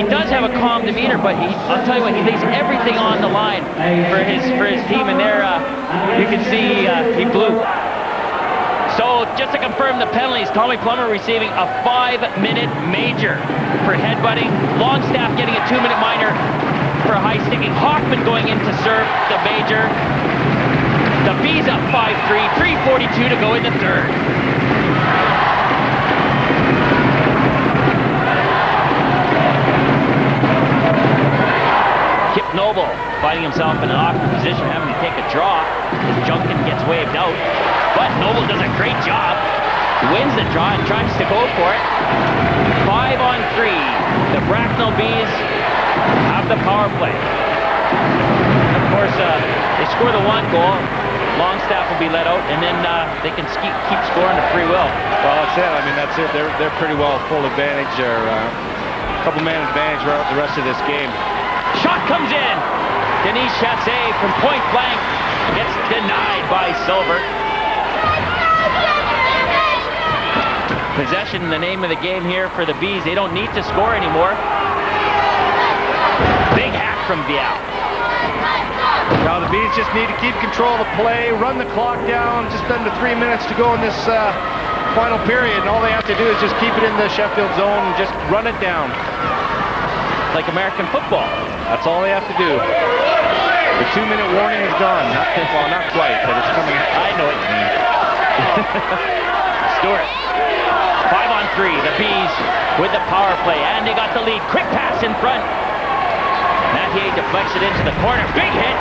does have a calm demeanor. But I'll tell you what, he lays everything on the line for his team, and there you can see he blew. So just to confirm the penalties, Tommy Plummer receiving a 5-minute major for headbutting. Longstaff getting a 2-minute minor for high sticking. Hoffman going in to serve the major. The Bees up 5-3, 3:42 to go in the third. Kip Noble finding himself in an awkward position, having to take a draw as Junkin gets waved out. But Noble does a great job. Wins the draw and tries to go for it. 5-on-3. The Bracknell Bees have the power play. Of course, they score the 1 goal. Longstaff will be let out, and then they can keep scoring to free will. Well, that's it. I mean, that's it. They're pretty well full advantage, or a couple man advantage right the rest of this game. Shot comes in. Denise Chassé from point blank gets denied by Silver. Possession, the name of the game here for the Bees. They don't need to score anymore. Big hack from Vial. Now the Bees just need to keep control of the play, run the clock down, just under 3 minutes to go in this final period, and all they have to do is just keep it in the Sheffield zone and just run it down. Like American football. That's all they have to do. The 2-minute warning is gone. Well, not quite, but it's coming. I know what you mean. Stewart. 5-on-3. The Bees with the power play, and they got the lead. Quick pass in front. Mathieu deflects it into the corner. Big hit.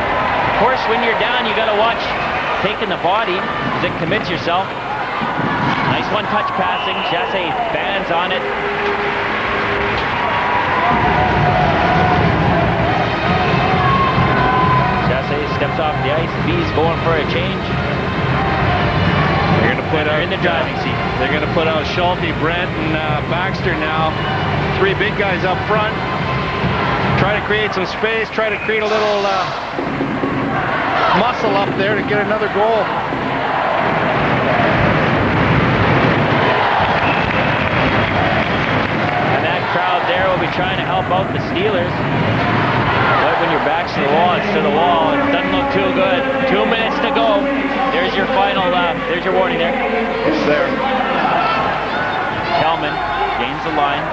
Of course, when you're down, you got to watch taking the body as it commits yourself. Nice one-touch passing. Chassé bands on it. Chassé steps off the ice. Bees going for a change. They're going to put out in the driving seat. They're going to put out Schulte, Brent, and Baxter now. 3 big guys up front. Try to create some space. Try to create a little muscle up there to get another goal. And that crowd there will be trying to help out the Steelers. But when your back's to the wall, it's to the wall. It doesn't look too good. 2 minutes to go. There's your final, there's your warning there. It's there. Kelman gains the line.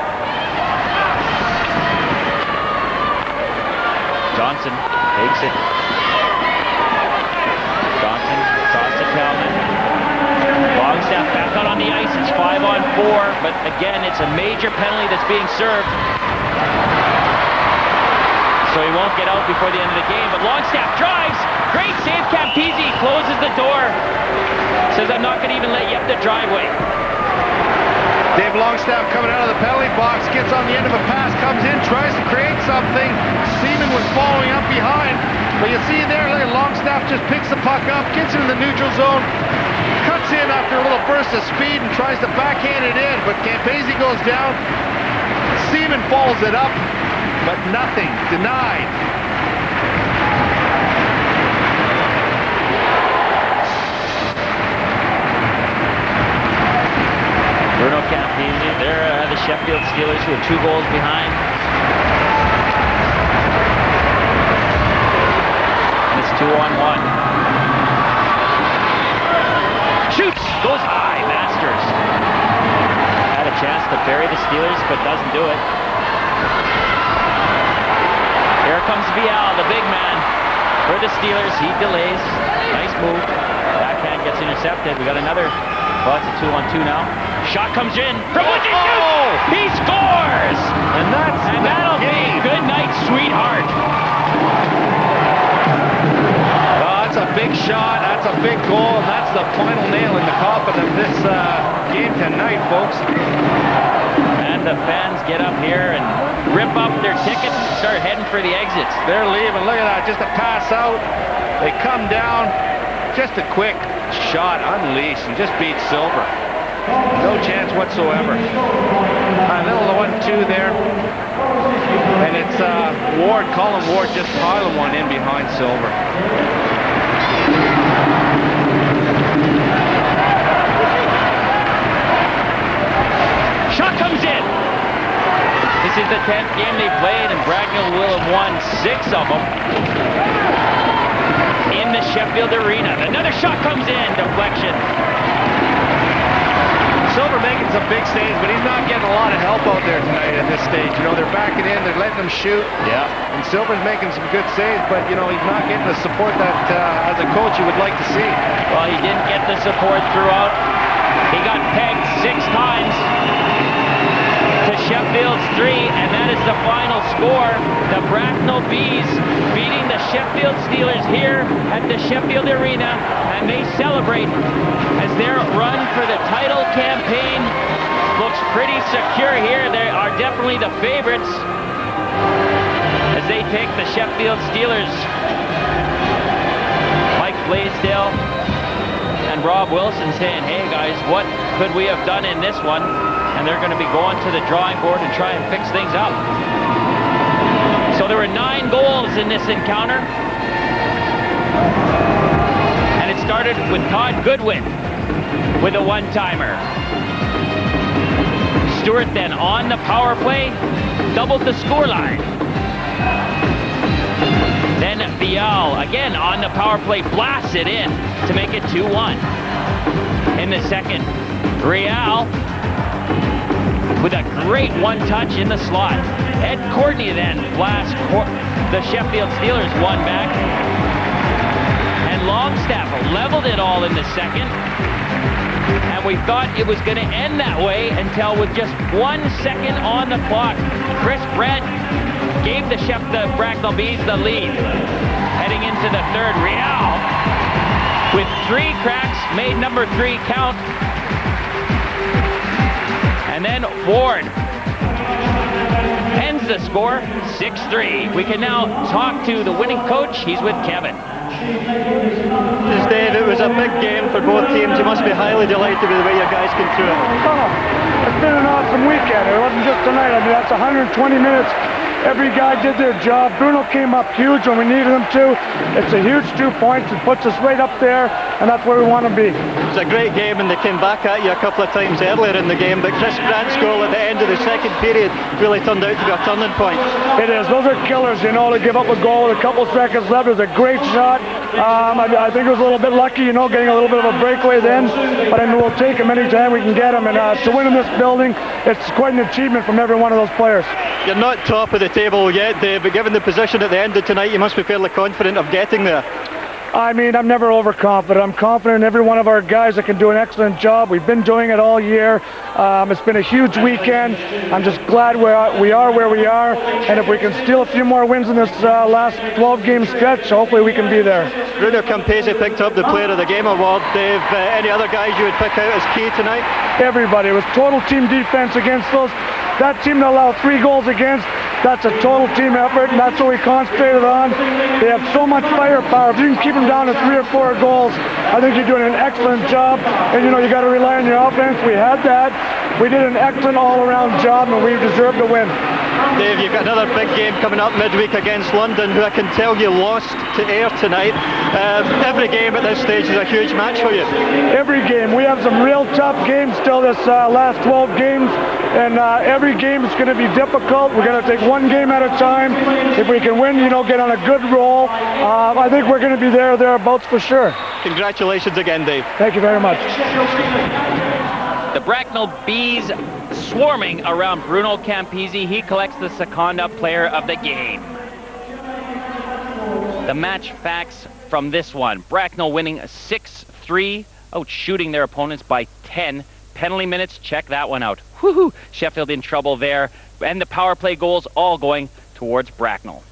Johnson takes it. Johnson toss to Kelman. Longstaff back out on the ice. It's 5-on-4, but again, it's a major penalty that's being served. So he won't get out before the end of the game, but Longstaff drives. Great save, Campisi closes the door. Says, I'm not going to even let you up the driveway. Dave Longstaff coming out of the penalty box, gets on the end of a pass, comes in, tries to create something. Seaman was following up behind. But you see there, look at Longstaff just picks the puck up, gets it in the neutral zone, cuts in after a little burst of speed and tries to backhand it in, but Campese goes down. Seaman follows it up, but nothing, denied. Bruno Campese, they're the Sheffield Steelers who are 2 goals behind. And it's 2-on-1. Shoots! Goes high. Masters had a chance to bury the Steelers, but doesn't do it. Here comes Vial, the big man for the Steelers. He delays. Nice move. Backhand gets intercepted. We got another. Well, it's a 2-on-2 now. Shot comes in. From which he shoots! He scores! And that'll be good night, sweetheart. That's a big shot. That's a big goal. And that's the final nail in the coffin of this game tonight, folks. And the fans get up here and rip up their tickets and start heading for the exits. They're leaving. Look at that. Just a pass out. They come down. Just a quick shot unleashed and just beats Silver. No chance whatsoever. A little 1-2 there. And it's Ward, Colin Ward, just piling one in behind Silver. Shot comes in. This is the 10th game they played, and Bracknell will have won 6 of them in the Sheffield Arena. Another shot comes in. Deflection. Silver making some big saves, but he's not getting a lot of help out there tonight at this stage. You know, they're backing in, they're letting him shoot. Yeah. And Silver's making some good saves, but, you know, he's not getting the support that, as a coach, you would like to see. Well, he didn't get the support throughout. He got pegged 6 times to Sheffield's 3, and that is the final score. The Bracknell Bees beating the Sheffield Steelers here at the Sheffield Arena, and they celebrate as their run for the title campaign looks pretty secure here. They are definitely the favorites as they take the Sheffield Steelers. Mike Blaisdell and Rob Wilson saying, hey guys, what could we have done in this one? And they're going to be going to the drawing board and try and fix things up. So there were 9 goals in this encounter. And it started with Todd Goodwin with a one-timer. Stewart then on the power play, doubled the scoreline. Then Vial again on the power play, blasts it in to make it 2-1. In the second, Real with a great one-touch in the slot. Ed Courtney then blasts the Sheffield Steelers one back. And Longstaff leveled it all in the second. And we thought it was going to end that way until with just 1 second on the clock, Chris Brett gave the Bracknell Bees the lead. Heading into the third, Real with 3 cracks made number 3 count. And then Ward ends the score 6-3. We can now talk to the winning coach. He's with Kevin. Dave, it was a big game for both teams. You must be highly delighted with the way your guys came through it. Oh, it's been an awesome weekend. It wasn't just tonight. I mean, that's 120 minutes. Every guy did their job. Bruno came up huge when we needed him to. It's a huge 2 points. It puts us right up there, and that's where we want to be. It was a great game, and they came back at you a couple of times earlier in the game, but Chris Brandt's goal at the end of the second period really turned out to be a turning point. It is. Those are killers, you know, to give up a goal with a couple seconds left. It was a great shot. I think it was a little bit lucky, you know, getting a little bit of a breakaway then, but I mean, we'll take him anytime we can get him, and to win in this building, it's quite an achievement from every one of those players. You're not top of the table yet, Dave, but given the position at the end of tonight, you must be fairly confident of getting there. I mean, I'm never overconfident. I'm confident in every one of our guys that can do an excellent job. We've been doing it all year. It's been a huge weekend. I'm just glad we are where we are, and if we can steal a few more wins in this last 12-game stretch, hopefully we can be there. Bruno Campese picked up the Player of the Game award. Dave, any other guys you would pick out as key tonight? Everybody. It was total team defense against those. That team that allowed 3 goals against, That's a total team effort, and that's what we concentrated on. They have so much firepower. If you can keep them down to 3 or 4 goals, I think you're doing an excellent job. And you know, you got to rely on your offense. We had that. We did an excellent all-around job, and we deserve to win. Dave, you've got another big game coming up midweek against London, who I can tell you lost to Ayr tonight. Every game at this stage is a huge match for you. Every game. We have some real tough games still this last 12 games, and every game is going to be difficult. We're going to take one game at a time. If we can win, you know, get on a good roll, I think we're going to be thereabouts for sure. Congratulations again, Dave. Thank you very much. The Bracknell Bees swarming around Bruno Campisi. He collects the Sekonda Player of the Game. The match facts from this one. Bracknell winning 6-3, outshooting their opponents by 10. Penalty minutes, check that one out. Woohoo! Sheffield in trouble there. And the power play goals all going towards Bracknell.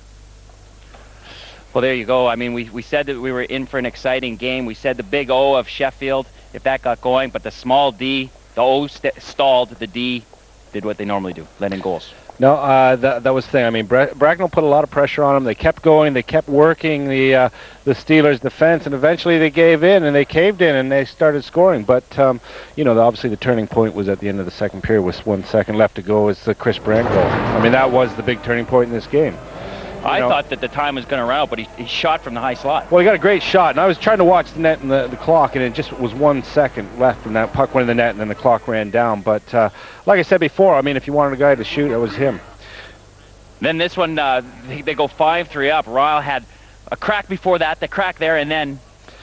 Well, there you go. I mean, we said that we were in for an exciting game. We said the big O of Sheffield, if that got going, but the small D, the O stalled, the D did what they normally do, let in goals. No, that was the thing. I mean, Bracknell put a lot of pressure on them. They kept going. They kept working the Steelers' defense, and eventually they gave in, and they caved in, and they started scoring. But, you know, obviously the turning point was at the end of the second period with 1 second left to go. It's the Chris Brandt goal. I mean, that was the big turning point in this game. I thought that the time was going to run out, but he shot from the high slot. Well, he got a great shot, and I was trying to watch the net and the clock, and it just was 1 second left from that puck went in the net, and then the clock ran down. But like I said before, I mean, if you wanted a guy to shoot, it was him. Then this one, they go 5-3 up. Ryle had a crack before that, the crack there, and then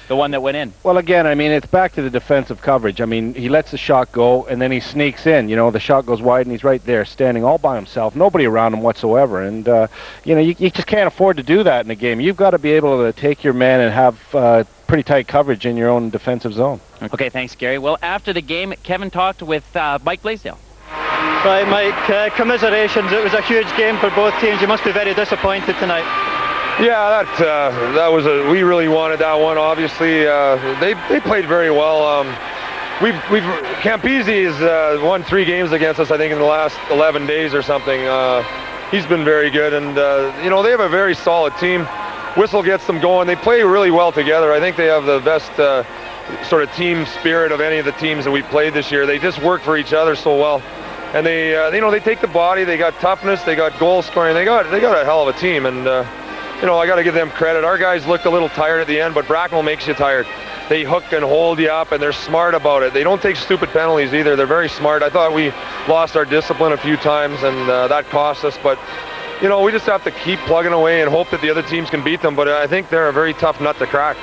the one that went in. Well, again, I mean, it's back to the defensive coverage. I mean, he lets the shot go, and then he sneaks in. You know, the shot goes wide, and he's right there, standing all by himself, nobody around him whatsoever. And, you know, you just can't afford to do that in a game. You've got to be able to take your man and have pretty tight coverage in your own defensive zone. Okay, thanks, Gary. Well, after the game, Kevin talked with Mike Blaisdell. Right, Mike, commiserations. It was a huge game for both teams. You must be very disappointed tonight. Yeah, that was we really wanted that one. Obviously, they played very well. Campisi has won 3 games against us, I think, in the last 11 days or something. He's been very good, and you know, they have a very solid team. Whistle gets them going. They play really well together. I think they have the best sort of team spirit of any of the teams that we played this year. They just work for each other so well, and they you know, they take the body. They got toughness. They got goal scoring. They got a hell of a team, and you know, I got to give them credit. Our guys looked a little tired at the end, but Bracknell makes you tired. They hook and hold you up, and they're smart about it. They don't take stupid penalties either. They're very smart. I thought we lost our discipline a few times, and that cost us. But, you know, we just have to keep plugging away and hope that the other teams can beat them. But I think they're a very tough nut to crack.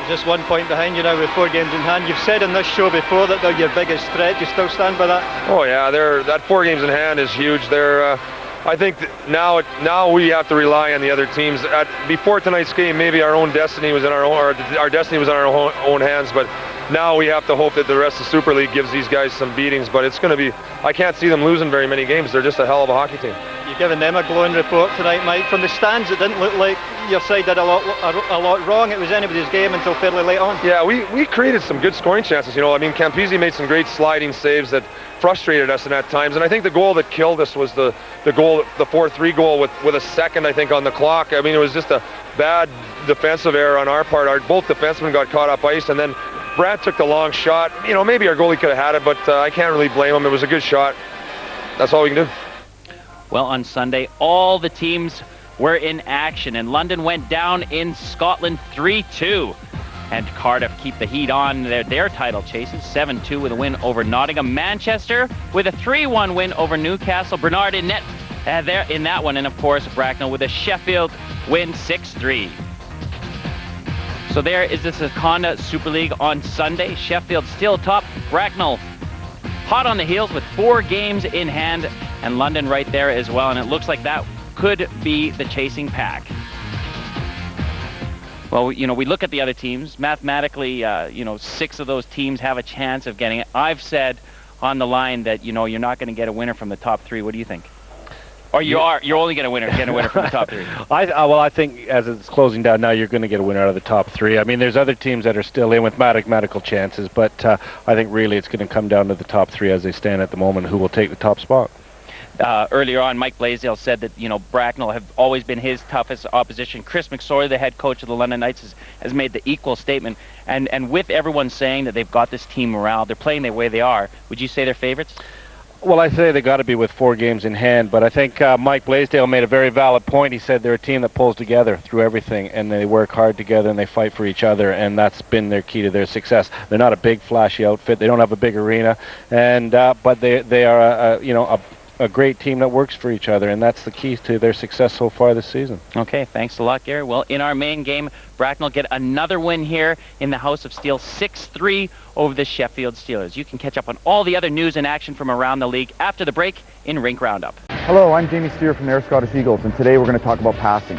Just 1 point behind you now with 4 games in hand. You've said in this show before that they're your biggest threat. You still stand by that? Oh, yeah. That 4 games in hand is huge. I think now we have to rely on the other teams. Before tonight's game, maybe our own destiny was in our destiny was in our own hands. But now we have to hope that the rest of the Super League gives these guys some beatings. But it's going to be, I can't see them losing very many games. They're just a hell of a hockey team. You've given them a glowing report tonight, Mike. From the stands, it didn't look like your side did a lot wrong. It was anybody's game until fairly late on. Yeah, we created some good scoring chances. You know, I mean, Campisi made some great sliding saves that frustrated us at times, and I think the goal that killed us was the 4-3 goal with a second, I think, on the clock. I mean, it was just a bad defensive error on our part. Both defensemen got caught up ice, and then Brad took the long shot. You know, maybe our goalie could have had it, but I can't really blame him. It was a good shot. That's all we can do. Well, on Sunday, all the teams were in action, and London went down in Scotland 3-2. And Cardiff keep the heat on their title chases, 7-2 with a win over Nottingham. Manchester with a 3-1 win over Newcastle. Bernard in net there in that one. And, of course, Bracknell with a Sheffield win 6-3. So there is the Sekonda Superleague on Sunday. Sheffield still top. Bracknell hot on the heels with 4 games in hand. And London right there as well. And it looks like that could be the chasing pack. Well, you know, we look at the other teams. Mathematically, you know, 6 of those teams have a chance of getting it. I've said on the line that, you know, you're not going to get a winner from the top 3. What do you think? Or you're only going to get a winner from the top 3? Well, I think as it's closing down now, you're going to get a winner out of the top 3. I mean, there's other teams that are still in with mathematical chances, but I think really it's going to come down to the top 3 as they stand at the moment, who will take the top spot. Earlier on, Mike Blaisdell said that, Bracknell have always been his toughest opposition. Chris McSorley, the head coach of the London Knights, has made the equal statement. And with everyone saying that they've got this team morale, they're playing the way they are, would you say they're favorites? Well, I say they got to be with 4 games in hand, but I think Mike Blaisdell made a very valid point. He said they're a team that pulls together through everything, and they work hard together, and they fight for each other, and that's been their key to their success. They're not a big, flashy outfit. They don't have a big arena, and but they are a great team that works for each other, and that's the key to their success so far this season. Okay, thanks a lot, Gary. Well, in our main game, Bracknell get another win here in the House of Steel, 6-3 over the Sheffield Steelers. You can catch up on all the other news and action from around the league after the break in Rink Roundup. Hello, I'm Jamie Steer from the Air Scottish Eagles, and today we're going to talk about passing.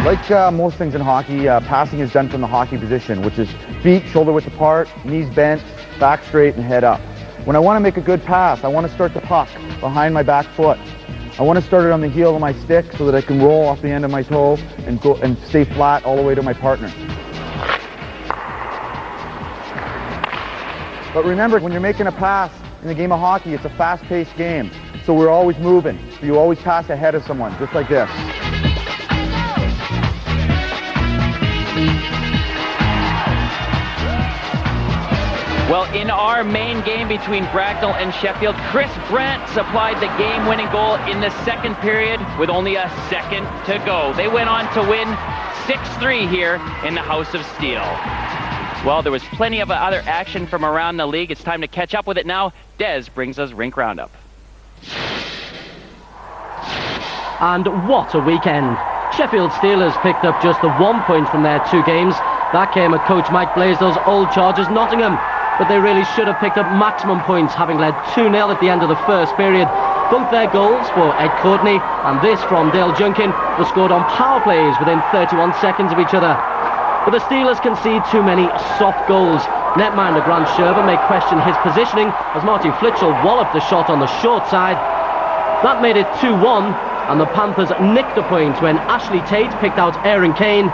Like most things in hockey, passing is done from the hockey position, which is feet shoulder width apart, knees bent, back straight, and head up. When I want to make a good pass, I want to start the puck behind my back foot. I want to start it on the heel of my stick so that I can roll off the end of my toe and go and stay flat all the way to my partner. But remember, when you're making a pass in the game of hockey, it's a fast-paced game, so we're always moving. So you always pass ahead of someone, just like this. Well, in our main game between Bracknell and Sheffield, Chris Brandt supplied the game-winning goal in the second period with only a second to go. They went on to win 6-3 here in the House of Steel. Well, there was plenty of other action from around the league. It's time to catch up with it now. Des brings us Rink Roundup. And what a weekend. Sheffield Steelers picked up just the 1 point from their 2 games. That came at coach Mike Blaisdell's old Chargers Nottingham. But they really should have picked up maximum points, having led 2-0 at the end of the first period. Both their goals for Ed Courtney and this from Dale Junkin were scored on power plays within 31 seconds of each other. But the Steelers concede too many soft goals. Netminder Grant Sherber may question his positioning as Martin Flitchell walloped the shot on the short side. That made it 2-1, and the Panthers nicked a point when Ashley Tate picked out Aaron Kane.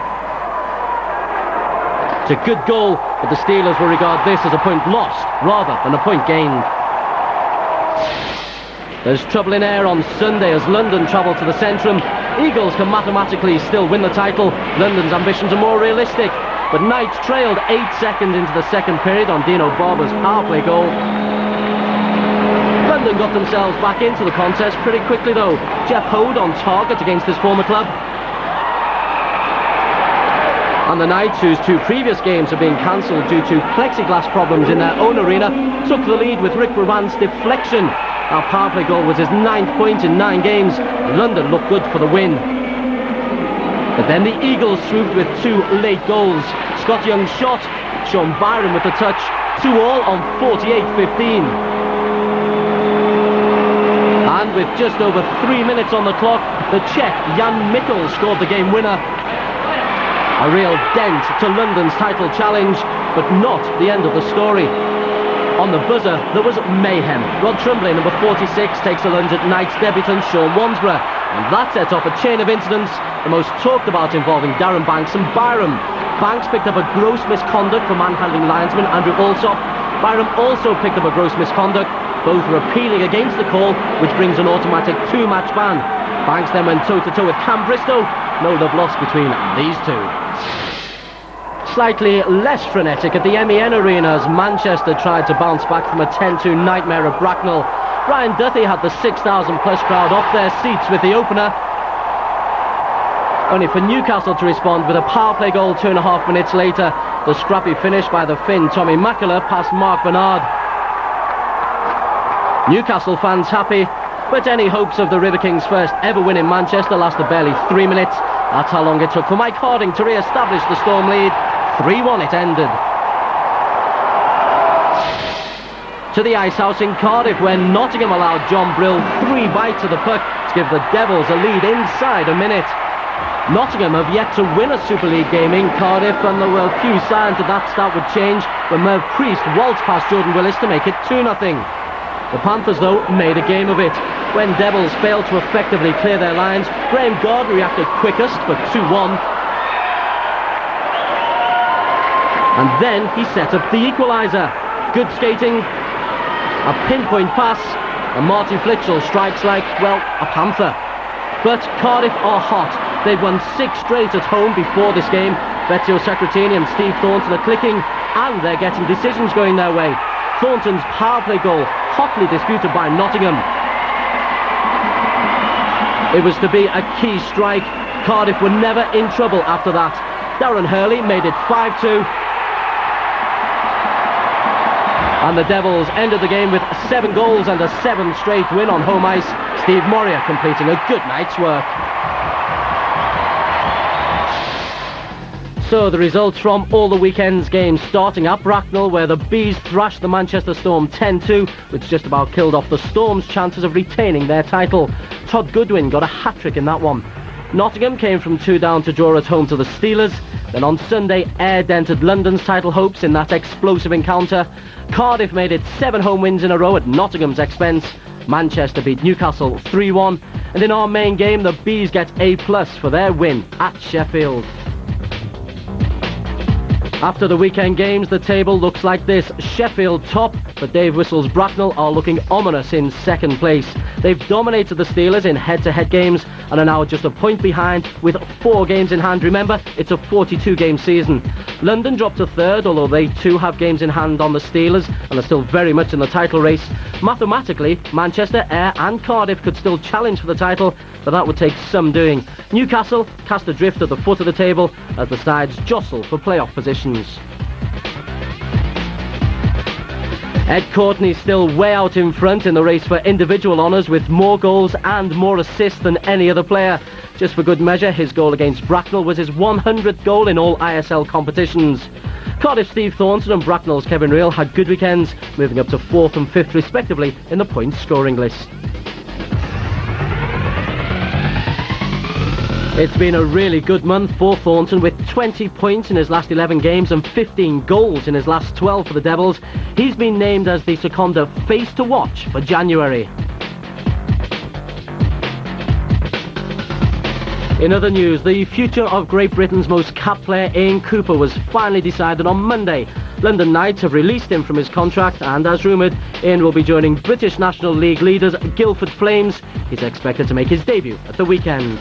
It's a good goal, but the Steelers will regard this as a point lost rather than a point gained. There's trouble in air on Sunday as London travel to the Centrum. Eagles can mathematically still win the title. London's ambitions are more realistic, but Knights trailed 8 seconds into the second period on Dino Barber's power play goal. London got themselves back into the contest pretty quickly though. Jeff Hode on target against his former club. And the Knights, whose 2 previous games have been cancelled due to plexiglass problems in their own arena, took the lead with Rick Ravan's deflection. Our power play goal was his 9th point in 9 games. London looked good for the win. But then the Eagles swooped with 2 late goals. Scott Young's shot, Sean Byron with the touch, 2-all on 48-15. And with just over 3 minutes on the clock, the Czech Jan Mikkel scored the game winner. A real dent to London's title challenge, but not the end of the story. On the buzzer, there was mayhem. Rod Tremblay, number 46, takes a lunge at Knights debutant Sean Wansborough, and that set off a chain of incidents, the most talked about involving Darren Banks and Byram. Banks picked up a gross misconduct for manhandling linesman Andrew Alsop. Byram also picked up a gross misconduct. Both were appealing against the call, which brings an automatic 2-match ban. Banks then went toe-to-toe with Cam Bristow. No love lost between these 2. Slightly less frenetic at the MEN Arena as Manchester tried to bounce back from a 10-2 nightmare at Bracknell. Brian Duthie had the 6,000 plus crowd off their seats with the opener, only for Newcastle to respond with a power play goal 2.5 minutes later. The scrappy finish by the Finn Tommy Makela past Mark Bernard. Newcastle fans happy, but any hopes of the River Kings' first ever win in Manchester lasted barely 3 minutes. That's how long it took for Mike Harding to re-establish the Storm lead. 3-1 it ended. To the Ice House in Cardiff, where Nottingham allowed John Brill 3 bites of the puck to give the Devils a lead inside a minute. Nottingham have yet to win a Super League game in Cardiff, and there were few signs that that start would change when Merv Priest waltzed past Jordan Willis to make it 2-0. The Panthers, though, made a game of it. When Devils failed to effectively clear their lines, Graham Gard reacted quickest for 2-1. And then he set up the equaliser. Good skating, a pinpoint pass, and Martin Flitchell strikes like, well, a panther. But Cardiff are hot. They've won 6 straight at home before this game. Betio Secretini and Steve Thornton are clicking, and they're getting decisions going their way. Thornton's power play goal, hotly disputed by Nottingham. It was to be a key strike. Cardiff were never in trouble after that. Darren Hurley made it 5-2. And the Devils ended the game with 7 goals and a 7th straight win on home ice. Steve Moria completing a good night's work. So the results from all the weekend's games, starting at Bracknell, where the Bees thrashed the Manchester Storm 10-2, which just about killed off the Storm's chances of retaining their title. Todd Goodwin got a hat-trick in that one. Nottingham came from 2 down to draw at home to the Steelers. Then on Sunday, Ayr dented London's title hopes in that explosive encounter. Cardiff made it 7 home wins in a row at Nottingham's expense. Manchester beat Newcastle 3-1. And in our main game, the Bees get A+ for their win at Sheffield. After the weekend games, the table looks like this. Sheffield top, but Dave Whistle's Bracknell are looking ominous in 2nd place. They've dominated the Steelers in head-to-head games and are now just a point behind with 4 games in hand. Remember, it's a 42-game season. London dropped to 3rd, although they too have games in hand on the Steelers and are still very much in the title race. Mathematically, Manchester, Ayr and Cardiff could still challenge for the title, but that would take some doing. Newcastle cast adrift at the foot of the table as the sides jostle for playoff positions. Ed Courtney's still way out in front in the race for individual honours with more goals and more assists than any other player. Just for good measure, his goal against Bracknell was his 100th goal in all ISL competitions. Cardiff's Steve Thornton and Bracknell's Kevin Reel had good weekends, moving up to 4th and 5th respectively in the points scoring list. It's been a really good month for Thornton with 20 points in his last 11 games and 15 goals in his last 12 for the Devils. He's been named as the Sekonda face to watch for January. In other news, the future of Great Britain's most capped player, Ian Cooper, was finally decided on Monday. London Knights have released him from his contract, and as rumoured, Ian will be joining British National League leaders Guildford Flames. He's expected to make his debut at the weekend.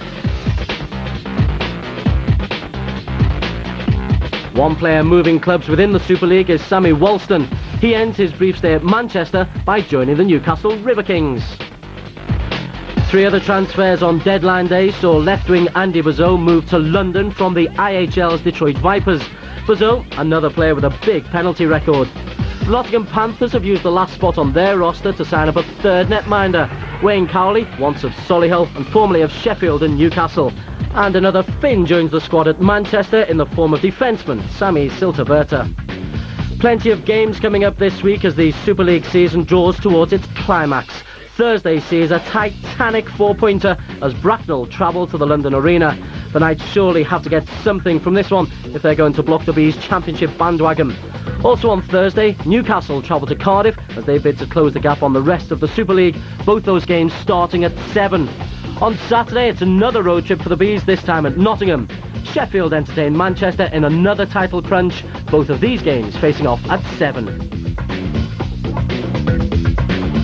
One player moving clubs within the Super League is Sammy Walston. He ends his brief stay at Manchester by joining the Newcastle River Kings. 3 other transfers on deadline day saw left-wing Andy Bozo move to London from the IHL's Detroit Vipers. Bozo, another player with a big penalty record. The Nottingham Panthers have used the last spot on their roster to sign up a 3rd netminder. Wayne Cowley, once of Solihull and formerly of Sheffield and Newcastle. And another Finn joins the squad at Manchester in the form of defenceman Sami Silterberta. Plenty of games coming up this week as the Super League season draws towards its climax. Thursday sees a titanic 4-pointer as Bracknell travel to the London Arena. The Knights surely have to get something from this one if they're going to block the Bees' championship bandwagon. Also on Thursday, Newcastle travel to Cardiff as they bid to close the gap on the rest of the Super League. Both those games starting at 7. On Saturday, it's another road trip for the Bees, this time at Nottingham. Sheffield entertain Manchester in another title crunch. Both of these games facing off at 7.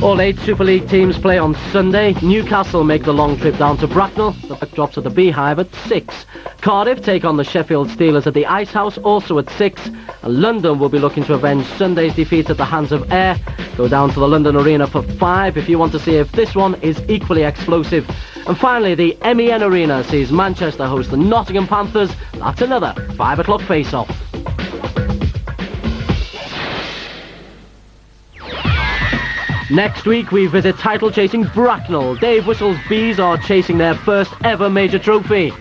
All 8 Super League teams play on Sunday. Newcastle make the long trip down to Bracknell. The puck drops at the Beehive at 6. Cardiff take on the Sheffield Steelers at the Ice House, also at 6. And London will be looking to avenge Sunday's defeat at the hands of Ayr. Go down to the London Arena for 5 if you want to see if this one is equally explosive. And finally, the MEN Arena sees Manchester host the Nottingham Panthers. That's another 5 o'clock face-off. Next week we visit title-chasing Bracknell. Dave Whistle's Bees are chasing their first ever major trophy.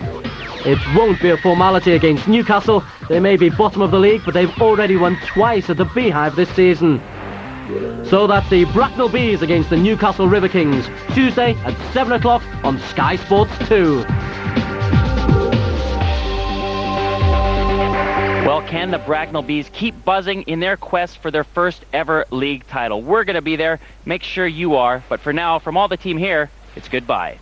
It won't be a formality against Newcastle. They may be bottom of the league, but they've already won twice at the Beehive this season. So that's the Bracknell Bees against the Newcastle River Kings, Tuesday at 7 o'clock on Sky Sports 2. Well, can the Bracknell Bees keep buzzing in their quest for their first ever league title? We're going to be there. Make sure you are. But for now, from all the team here, it's goodbye.